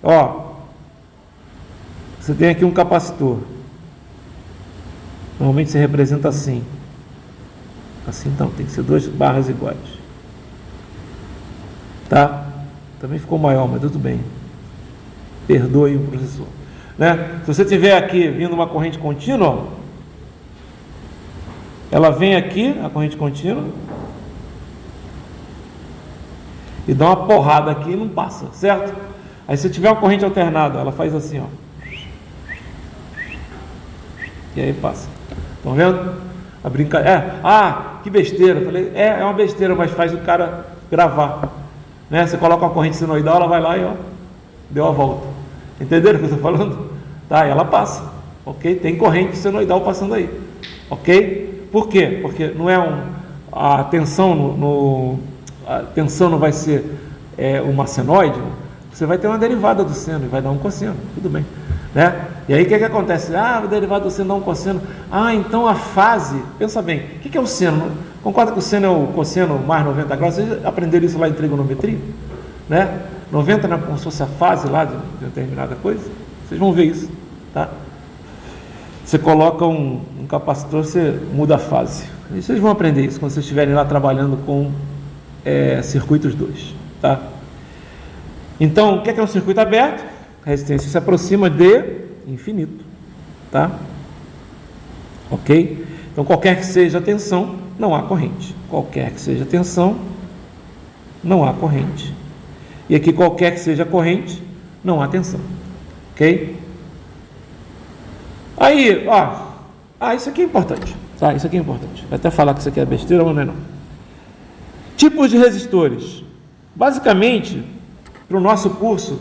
Ó, você tem aqui um capacitor. Normalmente se representa assim. Assim então, tem que ser 2 barras iguais. Tá? Também ficou maior, mas tudo bem. Perdoe o professor. Né? Se você tiver aqui vindo uma corrente contínua, ó, ela vem aqui, a corrente contínua, e dá uma porrada aqui e não passa, certo? Aí se tiver uma corrente alternada, ela faz assim, ó. E aí passa. Estão vendo? A brincadeira. Que besteira. Eu falei, é uma besteira, mas faz o cara gravar. Né? Você coloca uma corrente senoidal, ela vai lá e ó, deu a volta. Entenderam o que eu estou falando? Tá, e ela passa. Ok? Tem corrente senoidal passando aí. Ok? Por quê? Porque não é a tensão a tensão não vai ser uma senoide, você vai ter uma derivada do seno e vai dar um cosseno. Tudo bem. Né? E aí o que acontece? O derivado do seno dá um cosseno. Então a fase, pensa bem, o que é o seno? Concorda que o seno é o cosseno mais 90 graus? Vocês aprenderam isso lá em trigonometria? Né? 90 não é como se fosse a fase lá de determinada coisa? Vocês vão ver isso, tá? Você coloca um capacitor, você muda a fase. E vocês vão aprender isso quando vocês estiverem lá trabalhando com circuitos 2, tá? Então, o que é um circuito aberto? A resistência se aproxima de infinito, tá? Ok? Então, qualquer que seja a tensão, não há corrente. Qualquer que seja a tensão, não há corrente. E aqui, qualquer que seja a corrente, não há tensão. Ok? Aí, isso aqui é importante. Tá? Isso aqui é importante. Vai até falar que isso aqui é besteira, mas não é não. Tipos de resistores. Basicamente, para o nosso curso,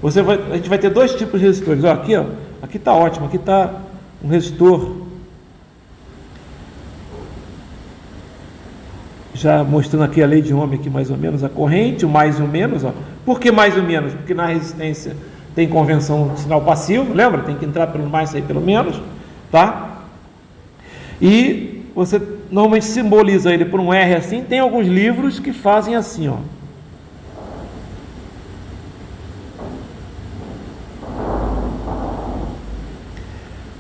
a gente vai ter 2 tipos de resistores. Aqui está ótimo, aqui está um resistor já mostrando aqui a lei de Ohm, aqui mais ou menos, a corrente, o mais e o menos. Por que mais e o menos? Porque na resistência tem convenção de sinal passivo, lembra? Tem que entrar pelo mais e sair pelo menos, tá? E você normalmente simboliza ele por um R assim. Tem alguns livros que fazem assim, ó.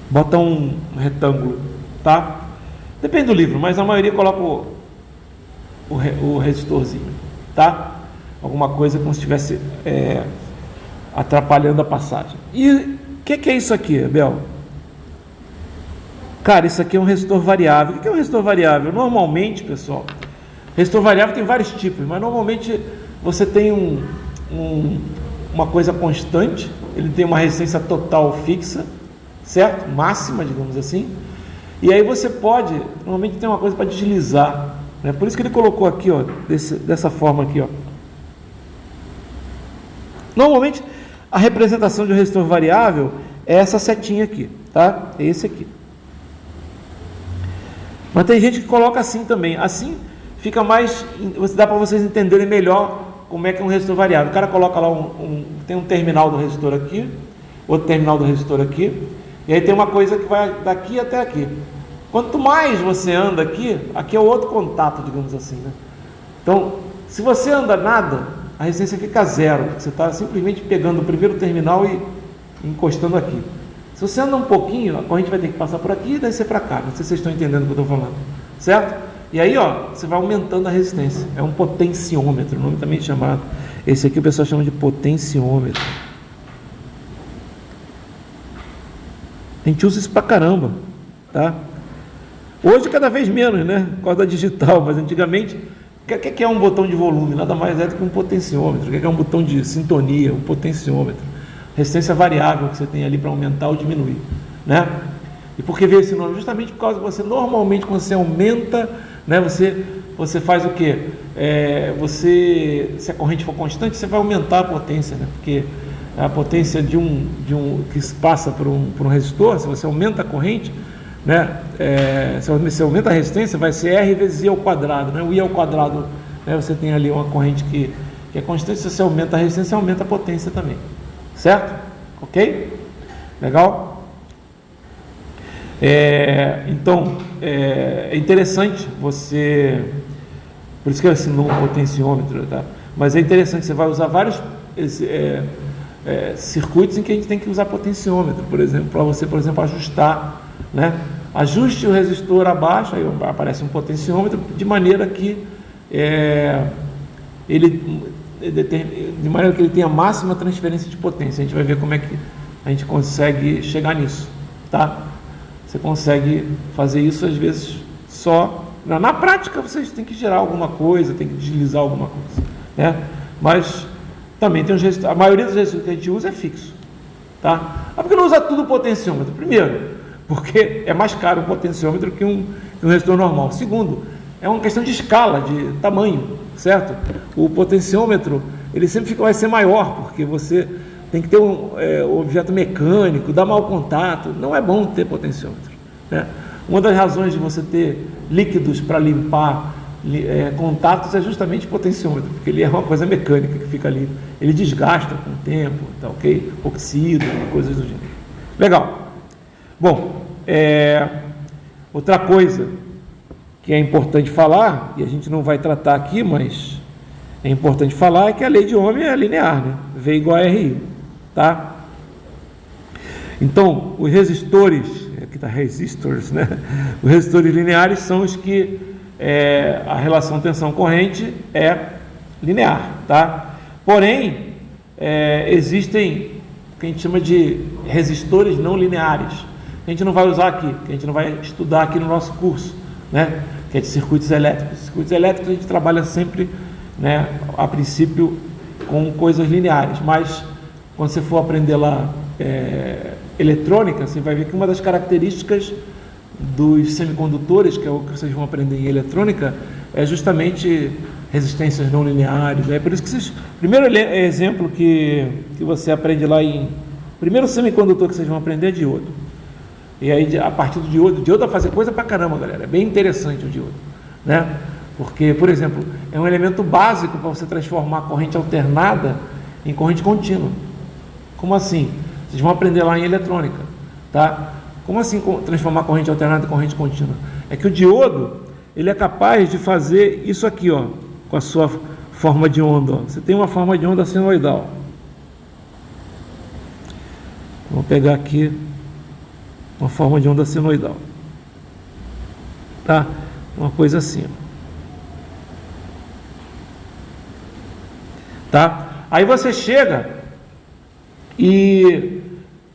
Bota um retângulo, tá? Depende do livro, mas a maioria coloca o resistorzinho, tá? Alguma coisa como se tivesse atrapalhando a passagem. E o que é isso aqui, Abel? Cara, isso aqui é um resistor variável. O que é um resistor variável? Normalmente, pessoal, resistor variável tem vários tipos, mas normalmente você tem uma coisa constante, ele tem uma resistência total fixa, certo? Máxima, digamos assim. E aí você pode, normalmente tem uma coisa para deslizar, né? Por isso que ele colocou aqui, ó, dessa forma aqui, ó. Normalmente a representação de um resistor variável é essa setinha aqui, tá? É esse aqui. Mas tem gente que coloca assim também. Assim fica mais, dá para vocês entenderem melhor como é que é um resistor variável. O cara coloca lá tem um terminal do resistor aqui, outro terminal do resistor aqui, e aí tem uma coisa que vai daqui até aqui. Quanto mais você anda aqui é o outro contato, digamos assim, né? Então, se você anda nada, a resistência fica zero, porque você está simplesmente pegando o primeiro terminal e encostando aqui. Se você anda um pouquinho, a corrente vai ter que passar por aqui e descer para cá. Não sei se vocês estão entendendo o que eu estou falando, certo? E aí, ó, você vai aumentando a resistência. É um potenciômetro, o nome também é chamado. Esse aqui o pessoal chama de potenciômetro. A gente usa isso pra caramba, tá? Hoje cada vez menos, né? Por causa da digital, mas antigamente, o que é um botão de volume? Nada mais é do que um potenciômetro. O que é um botão de sintonia? Um potenciômetro. Resistência variável que você tem ali para aumentar ou diminuir, né? E por que veio esse nome? Justamente por causa que você normalmente, quando você aumenta, né, você faz o quê? Se a corrente for constante, você vai aumentar a potência, né? Porque a potência que se passa por um resistor, se você aumenta a corrente, né, se você aumenta a resistência, vai ser R vezes I ao quadrado, né? O I ao quadrado, né, você tem ali uma corrente que é constante. Se você aumenta a resistência, aumenta a potência também, certo? Ok? Legal? Então, é interessante você, por isso que eu assino um potenciômetro, tá? Mas é interessante, você vai usar vários circuitos em que a gente tem que usar potenciômetro, por exemplo, para você, por exemplo, ajustar, né? Ajuste o resistor abaixo, aí aparece um potenciômetro, de maneira que ele tenha a máxima transferência de potência. A gente vai ver como é que a gente consegue chegar nisso, tá? Você consegue fazer isso às vezes só na prática. Vocês têm que gerar alguma coisa, tem que deslizar alguma coisa, né? Mas também tem a maioria dos resistores que a gente usa é fixo, tá? Por que não usa tudo potenciômetro? Primeiro, porque é mais caro um potenciômetro que um resistor normal. Segundo, é uma questão de escala, de tamanho, certo? O potenciômetro, ele sempre vai ser maior, porque você tem que ter um objeto mecânico, dar mau contato. Não é bom ter potenciômetro, né? Uma das razões de você ter líquidos para limpar contatos é justamente o potenciômetro, porque ele é uma coisa mecânica que fica ali. Ele desgasta com o tempo, tá ok? Oxida, coisas do gênero. Legal. Bom, outra coisa que é importante falar, e a gente não vai tratar aqui, mas é importante falar, é que a lei de Ohm é linear, né? V igual a RI, tá? Então, os resistores, aqui está resistors, né? Os resistores lineares são os que a relação tensão-corrente é linear, tá? Porém, existem o que a gente chama de resistores não lineares, que a gente não vai usar aqui, que a gente não vai estudar aqui no nosso curso, né? Que é de circuitos elétricos. Circuitos elétricos a gente trabalha sempre, né, a princípio com coisas lineares, mas quando você for aprender lá eletrônica, você vai ver que uma das características dos semicondutores, que é o que vocês vão aprender em eletrônica, é justamente resistências não lineares. É por isso que primeiro exemplo que você aprende lá primeiro semicondutor que vocês vão aprender é diodo. E aí, a partir do diodo vai fazer coisa pra caramba, galera. É bem interessante o diodo, né? Porque, por exemplo, é um elemento básico para você transformar a corrente alternada em corrente contínua. Como assim? Vocês vão aprender lá em eletrônica, tá? Como assim transformar a corrente alternada em corrente contínua? É que o diodo, ele é capaz de fazer isso aqui, ó, com a sua forma de onda, ó. Você tem uma forma de onda senoidal. Vou pegar aqui uma forma de onda senoidal, tá? Uma coisa assim, ó. Tá? Aí você chega e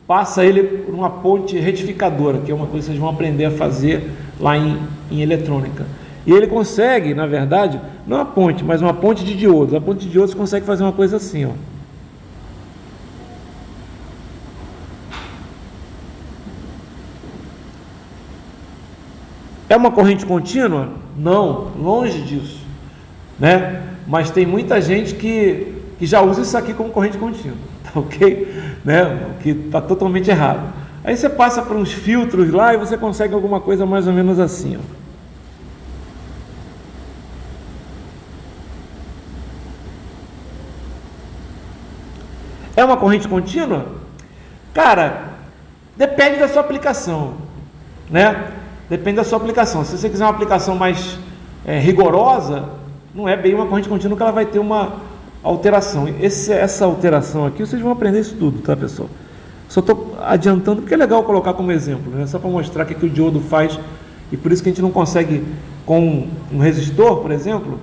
passa ele por uma ponte retificadora, que é uma coisa que vocês vão aprender a fazer lá em eletrônica. E ele consegue, na verdade, não uma ponte, mas uma ponte de diodos. A ponte de diodos consegue fazer uma coisa assim, ó. É uma corrente contínua? Não, longe disso, né? Mas tem muita gente que já usa isso aqui como corrente contínua, tá ok? Né? Que está totalmente errado. Aí você passa por uns filtros lá e você consegue alguma coisa mais ou menos assim, ó. É uma corrente contínua? Cara, depende da sua aplicação, né? Depende da sua aplicação. Se você quiser uma aplicação mais rigorosa, não é bem uma corrente contínua que ela vai ter uma alteração. Essa alteração aqui, vocês vão aprender isso tudo, tá, pessoal? Só estou adiantando porque é legal colocar como exemplo, né? Só para mostrar o que o diodo faz, e por isso que a gente não consegue, com um resistor, por exemplo,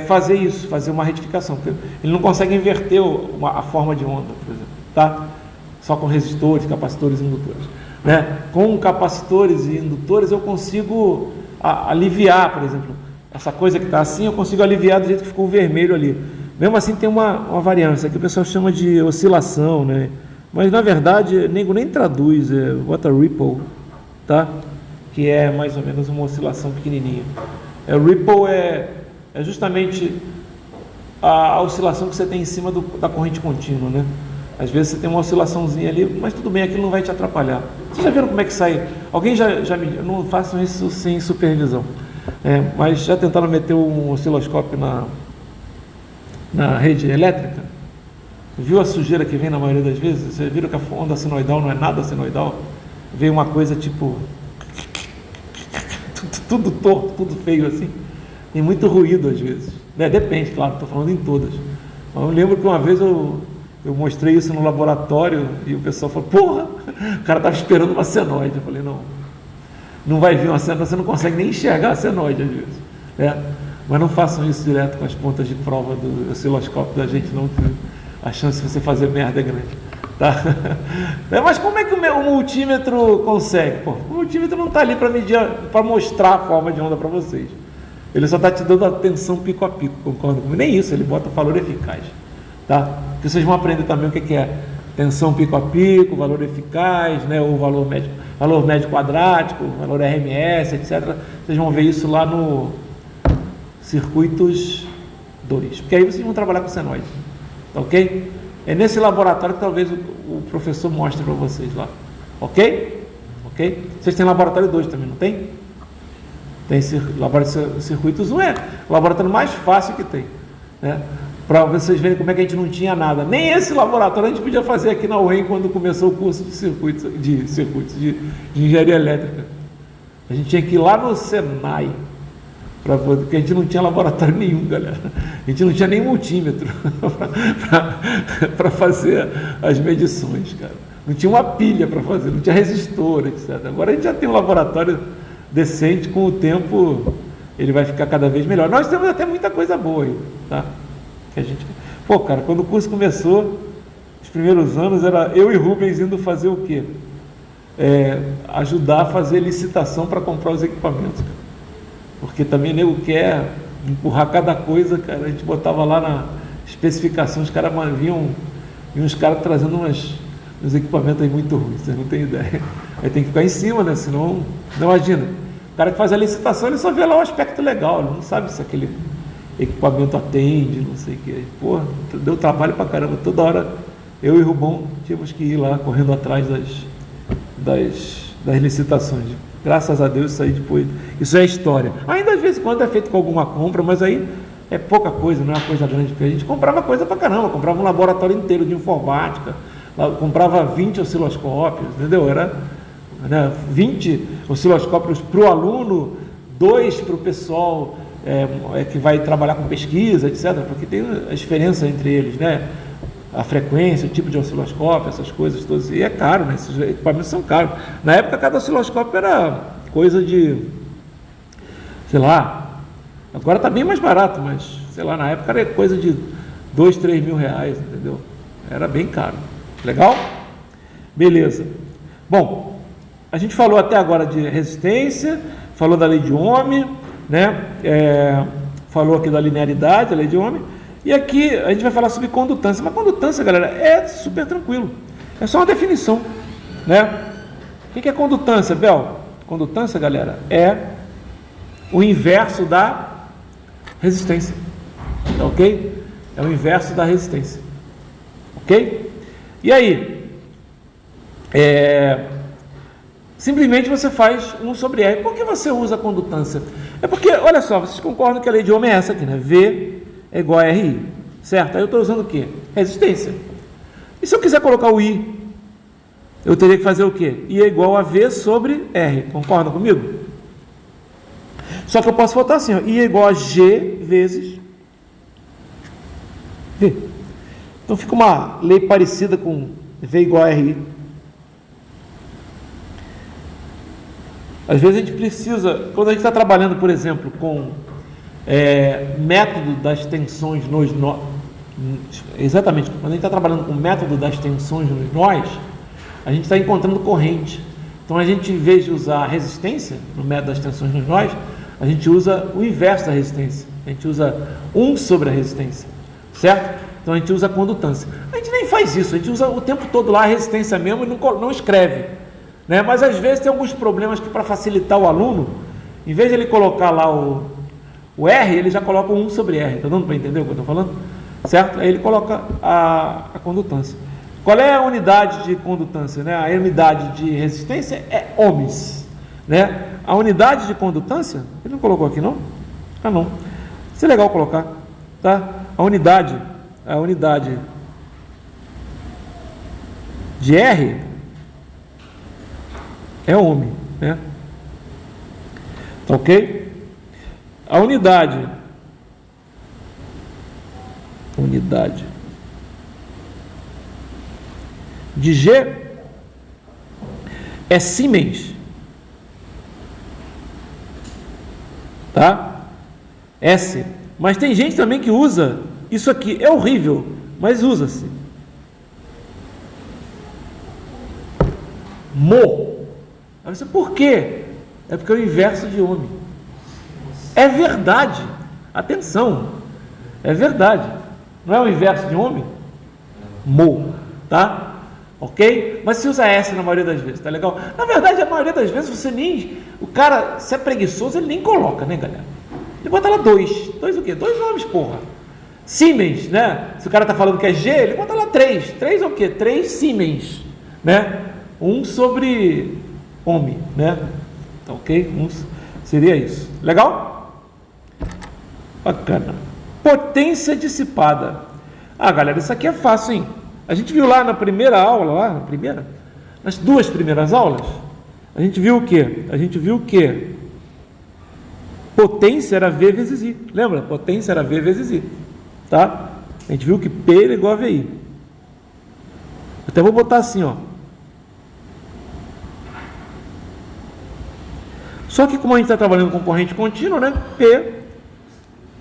fazer isso, fazer uma retificação, porque ele não consegue inverter a forma de onda, por exemplo, tá? Só com resistores, capacitores e indutores, né? Com capacitores e indutores eu consigo aliviar, por exemplo, essa coisa que está assim, eu consigo aliviar do jeito que ficou vermelho ali. Mesmo assim tem uma variância, que o pessoal chama de oscilação, né? Mas na verdade, nego nem traduz, bota ripple, tá? Que é mais ou menos uma oscilação pequenininha. Ripple é justamente a oscilação que você tem em cima da corrente contínua, né? Às vezes você tem uma oscilaçãozinha ali, mas tudo bem, aquilo não vai te atrapalhar. Vocês já viram como é que sai? Alguém já me... Não façam isso sem supervisão. Mas já tentaram meter um osciloscópio na rede elétrica? Viu a sujeira que vem na maioria das vezes? Vocês viram que a onda senoidal não é nada senoidal? Vem uma coisa tipo... tudo torto, tudo feio assim. Tem muito ruído às vezes, né? Depende, claro, estou falando em todas. Mas eu lembro que uma vez eu mostrei isso no laboratório e o pessoal falou, porra, o cara estava esperando uma senoide. Eu falei, não vai vir uma senoide, você não consegue nem enxergar a senoide às vezes, né? Mas não façam isso direto com as pontas de prova do osciloscópio da gente, não, que a chance de você fazer merda é grande, tá? Mas como é que o multímetro consegue? Pô, o multímetro não está ali para medir, para mostrar a forma de onda para vocês. Ele só está te dando a tensão pico a pico, concorda comigo? Nem isso, ele bota valor eficaz, tá? Porque vocês vão aprender também o que é tensão pico a pico, valor eficaz, né? Ou valor médio quadrático, valor RMS, etc. Vocês vão ver isso lá no circuitos 2, porque aí vocês vão trabalhar com senoide, tá ok? É nesse laboratório que talvez o professor mostre para vocês lá, ok? Ok? Vocês têm laboratório 2 também, não tem? Tem laboratório de circuitos 1 é o laboratório mais fácil que tem, né? Para vocês verem como é que a gente não tinha nada. Nem esse laboratório a gente podia fazer aqui na UEM quando começou o curso de engenharia elétrica. A gente tinha que ir lá no Senai, porque a gente não tinha laboratório nenhum, galera. A gente não tinha nem multímetro para fazer as medições, cara. Não tinha uma pilha para fazer, não tinha resistor, etc. Agora a gente já tem um laboratório decente, com o tempo ele vai ficar cada vez melhor. Nós temos até muita coisa boa aí, tá? Que a gente... Pô, cara, quando o curso começou, os primeiros anos, era eu e Rubens indo fazer o quê? Ajudar a fazer licitação para comprar os equipamentos, cara. Porque também nego quer empurrar cada coisa, cara. A gente botava lá na especificação, os caras vinham uns caras trazendo uns equipamentos aí muito ruins, vocês não têm ideia. Aí tem que ficar em cima, né? Senão, não imagina. O cara que faz a licitação, ele só vê lá o aspecto legal, ele não sabe se aquele equipamento atende, não sei o que. Pô, deu trabalho pra caramba. Toda hora eu e o Rubão tínhamos que ir lá correndo atrás das licitações. Graças a Deus isso aí depois, isso é história. Ainda às vezes quando é feito com alguma compra, mas aí é pouca coisa, não é uma coisa grande, porque a gente comprava coisa pra caramba, comprava um laboratório inteiro de informática, comprava 20 osciloscópios, entendeu? Era 20 osciloscópios para o aluno, 2 para o pessoal que vai trabalhar com pesquisa, etc., porque tem a diferença entre eles, né? A frequência, o tipo de osciloscópio, essas coisas todas, e é caro, né? Esses equipamentos são caros. Na época, cada osciloscópio era coisa de, sei lá, agora está bem mais barato, mas, sei lá, na época era coisa de 2, 3 mil reais, entendeu? Era bem caro, Legal? Beleza. Bom, a gente falou até agora de resistência, falou da lei de Ohm, né? Falou aqui da linearidade, da lei de Ohm, e aqui a gente vai falar sobre condutância. Mas condutância, galera, é super tranquilo. É só uma definição, né? O que é condutância, Bel? Condutância, galera, é o inverso da resistência, tá ok? É o inverso da resistência, ok? E aí, simplesmente você faz 1 sobre R. Por que você usa a condutância? É porque, olha só, vocês concordam que a lei de Ohm é essa aqui, né? V é igual a RI, certo? Aí eu estou usando o quê? Resistência. E se eu quiser colocar o I, eu teria que fazer o quê? I é igual a V sobre R, concordam comigo? Só que eu posso botar assim, ó, I é igual a G vezes V. Então fica uma lei parecida com V igual a RI. Às vezes a gente precisa, quando a gente está trabalhando, por exemplo, com método das tensões nos nós, exatamente, quando a gente está trabalhando com o método das tensões nos nós, a gente está encontrando corrente. Então a gente, em vez de usar resistência no método das tensões nos nós, a gente usa o inverso da resistência. A gente usa 1 sobre a resistência, certo? Então a gente usa a condutância. A gente nem faz isso, a gente usa o tempo todo lá a resistência mesmo e não escreve, né? Mas às vezes tem alguns problemas que, para facilitar o aluno, em vez de ele colocar lá o R, ele já coloca o 1 sobre R. Está dando para entender o que eu estou falando? Certo? Aí ele coloca a condutância. Qual é a unidade de condutância, né? A unidade de resistência é ohms, né? A unidade de condutância, ele não colocou aqui não? Ah, não. Isso é legal colocar, tá? A unidade de R é ohm, né? Tá ok? A unidade de G é Siemens, tá? S. Mas tem gente também que usa isso aqui, é horrível, mas usa-se Mo. Aí você, por quê? É porque é o inverso de ohm. É verdade, atenção, é verdade. Não é o inverso de ohm? Mo, tá? Ok? Mas se usa S na maioria das vezes, tá legal? Na verdade, a maioria das vezes você nem... O cara, se é preguiçoso, ele nem coloca, né, galera? Ele bota lá 2. 2 o quê? 2 nomes, porra. Siemens, né? Se o cara tá falando que é G, ele bota lá 3. 3 é o quê? 3 Siemens, né? 1 sobre ohm, né? Tá ok? Seria isso. Legal? Bacana. Potência dissipada. Ah, galera, isso aqui é fácil, hein? A gente viu lá na primeira aula, nas 2 primeiras aulas, a gente viu o quê? A gente viu que potência era V vezes I. Lembra? Potência era V vezes I. Tá? A gente viu que P era igual a VI. Até vou botar assim, ó. Só que como a gente está trabalhando com corrente contínua, né?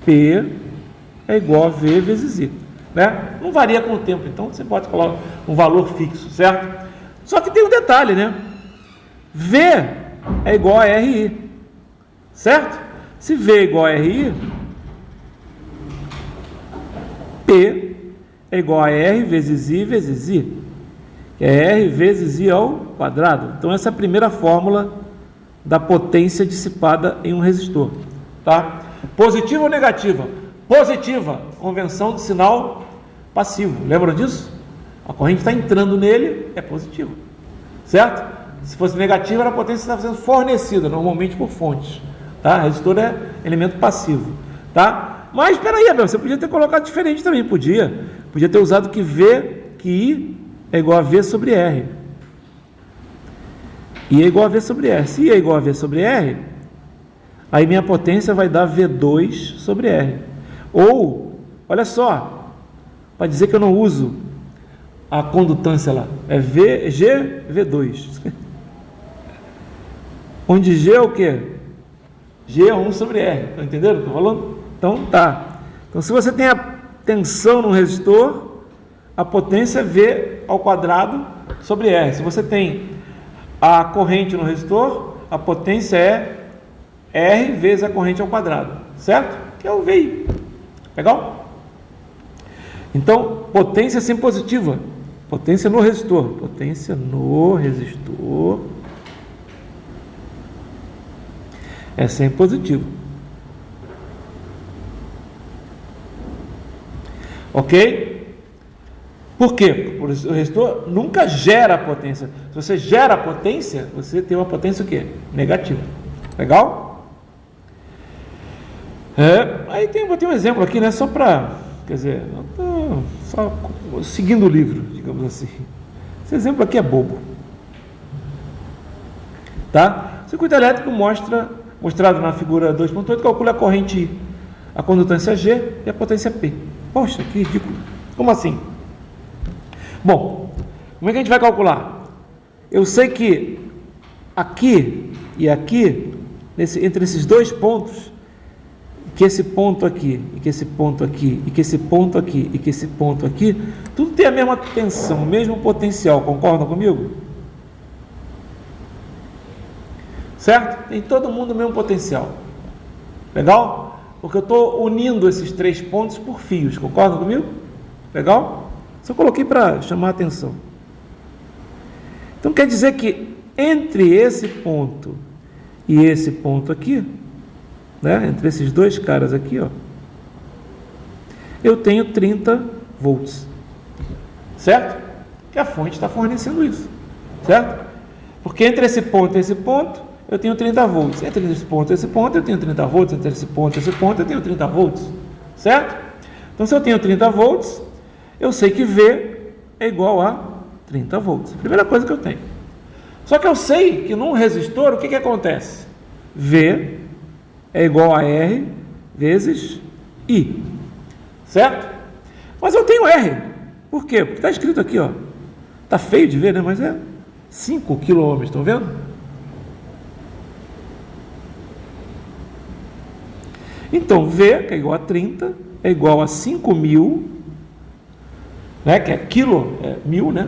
P é igual a V vezes I. Né? Não varia com o tempo, então você pode colocar um valor fixo, certo? Só que tem um detalhe, né? V é igual a RI, certo? Se V é igual a RI, P é igual a R vezes I vezes I, que é R vezes I ao quadrado. Então essa é a primeira fórmula da potência dissipada em um resistor, tá? Positiva ou negativa? Positiva, convenção de sinal passivo. Lembram disso? A corrente está entrando nele, é positiva, certo? Se fosse negativa, era a potência que está sendo fornecida, normalmente por fontes, tá? Resistor é elemento passivo, tá? Mas espera aí, Abel, você podia ter colocado diferente também, podia ter usado que I é igual a V sobre R. I é igual a V sobre R. Se I é igual a V sobre R, aí minha potência vai dar V2 sobre R. Ou, olha só, para dizer que eu não uso a condutância lá, é G, V2. Onde G é o quê? G é 1 sobre R, tá entendendo o que eu estou falando? Então, tá. Então, se você tem a tensão no resistor, a potência é V ao quadrado sobre R. Se você tem a corrente no resistor, a potência é R vezes a corrente ao quadrado, certo? Que é o VI. Legal? Então, potência sempre positiva. Potência no resistor. Potência no resistor é sempre positivo. Ok? Por quê? Porque o resistor nunca gera potência. Se você gera potência, você tem uma potência o quê? Negativa. Legal? Aí botei um exemplo aqui, né? Só para, quer dizer, só seguindo o livro, digamos assim. Esse exemplo aqui é bobo. Tá? O circuito elétrico mostrado na figura 2.8, calcula a corrente I, a condutância G e a potência P. Poxa, que ridículo. Como assim? Bom, como é que a gente vai calcular? Eu sei que aqui e aqui, entre esses dois pontos, que esse ponto aqui, e que esse ponto aqui, e que esse ponto aqui, e que esse ponto aqui, tudo tem a mesma tensão, o mesmo potencial, concordam comigo? Certo? Tem todo mundo o mesmo potencial. Legal? Porque eu estou unindo esses três pontos por fios, concordam comigo? Legal? Só coloquei para chamar a atenção. Então quer dizer que entre esse ponto e esse ponto aqui, né, entre esses dois caras aqui, ó, eu tenho 30 volts. Certo? Que a fonte está fornecendo isso. Certo? Porque entre esse ponto e esse ponto, eu tenho 30 volts. Entre esse ponto e esse ponto, eu tenho 30 volts. Entre esse ponto e esse ponto, eu tenho 30 volts. Certo? Então, se eu tenho 30 volts, eu sei que V é igual a 30 volts. Primeira coisa que eu tenho. Só que eu sei que num resistor, o que acontece? V é igual a R vezes I. Certo? Mas eu tenho R. Por quê? Porque está escrito aqui, ó. Está feio de ver, né? Mas é 5 kΩ, estão vendo? Então, V, que é igual a 30, é igual a 5.000, né? Que é quilo, é 1.000, né?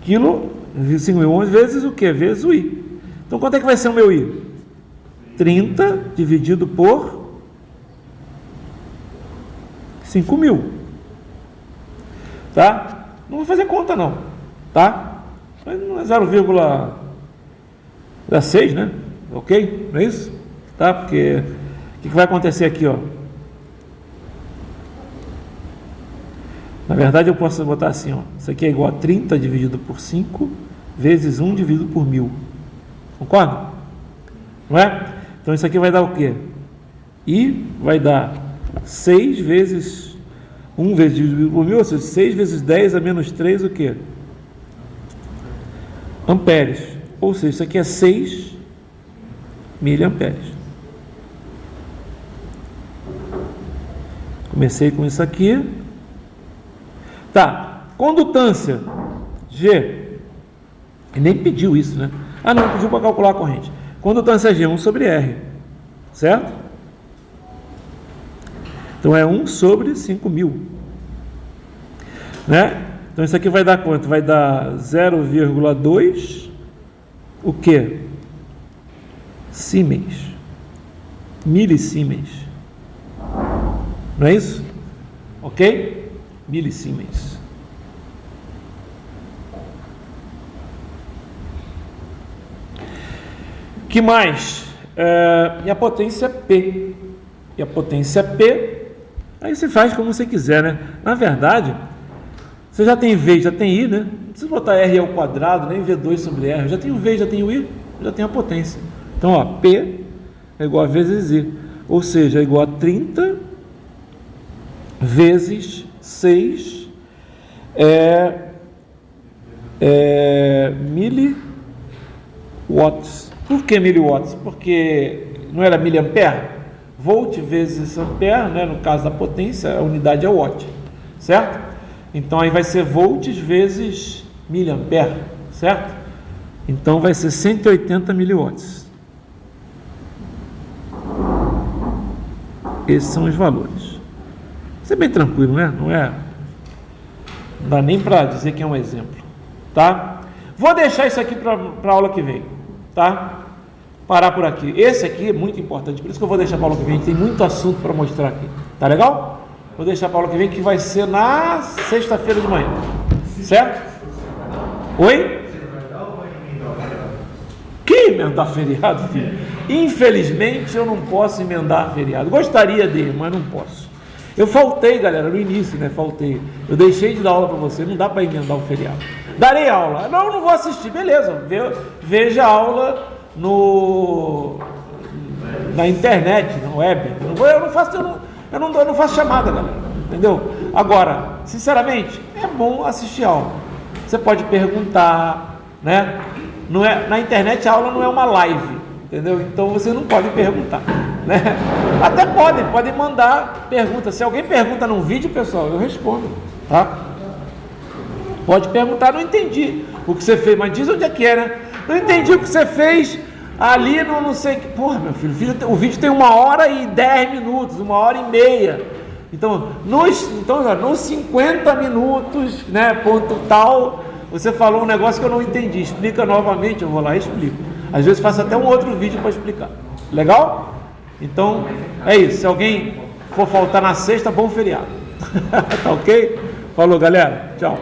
Quilo, 5.000 vezes o quê? Vezes o I. Então, quanto é que vai ser o meu I? 30 dividido por 5.000. Tá? Não vou fazer conta, não. Tá? Mas não é 0,6, né? Ok? Não é isso? Tá? Porque o que vai acontecer aqui, ó? Na verdade, eu posso botar assim, ó. Isso aqui é igual a 30 dividido por 5 vezes 1 dividido por 1.000. Concorda? Não é? Então, isso aqui vai dar o quê? I vai dar 6 vezes 1 vezes dividido por 1.000, ou seja, 6 vezes 10 a menos 3, o quê? Amperes. Ou seja, isso aqui é 6 miliamperes. Comecei com isso aqui. Tá. Condutância. G. Ele nem pediu isso, né? Ah, não, pediu para calcular a corrente. Condutância G, 1 sobre R. Certo? Então, é 1 sobre 5.000. Né? Então, isso aqui vai dar quanto? Vai dar 0,2 o quê? Siemens. Milisiemens. Não é isso? Ok? Milisiemens. Que mais? E a potência P. E a potência P, aí você faz como você quiser, né? Na verdade, você já tem V, já tem I, né? Não precisa botar R ao quadrado, nem V2 sobre R. Eu já tenho V, já tenho I, já tenho a potência. Então, ó, P é igual a vezes I. Ou seja, é igual a 30 vezes 6 miliwatts. Por que miliwatts? Porque não era miliampere? Volt vezes ampere, né? No caso da potência, a unidade é watt, certo? Então aí vai ser volts vezes miliampere, certo? Então vai ser 180 miliwatts. Esses são os valores. Isso é bem tranquilo, né? Não dá nem para dizer que é um exemplo. tá? Vou deixar isso aqui para a aula que vem, tá? Parar por aqui. Esse aqui é muito importante, por isso que eu vou deixar para a aula que vem. Tem muito assunto para mostrar aqui, tá legal? Vou deixar para a aula que vem, que vai ser na sexta-feira de manhã, certo? Oi? Que emendar feriado, filho? Infelizmente eu não posso emendar feriado. Gostaria de, mas não posso. Eu faltei, galera, no início, né? Faltei. Eu deixei de dar aula para você, não dá para emendar o feriado. Darei aula. Não, não vou assistir, beleza. Veja a aula na internet, na web. Eu não faço chamada, galera. Entendeu? Agora, sinceramente, é bom assistir a aula. Você pode perguntar, né? Não é, na internet a aula não é uma live, entendeu? Então você não pode perguntar, né? Até podem mandar perguntas. Se alguém pergunta num vídeo, pessoal, eu respondo, tá? Pode perguntar, não entendi o que você fez, mas diz onde é que é, né? Não entendi o que você fez ali no não sei que. Porra, meu filho, o vídeo tem 1h10, 1h30. Então, nos 50 minutos, né, ponto tal, você falou um negócio que eu não entendi. Explica novamente, eu vou lá e explico. Às vezes faço até um outro vídeo para explicar. Legal? Então, é isso. Se alguém for faltar na sexta, bom feriado. Tá ok? Falou, galera. Tchau.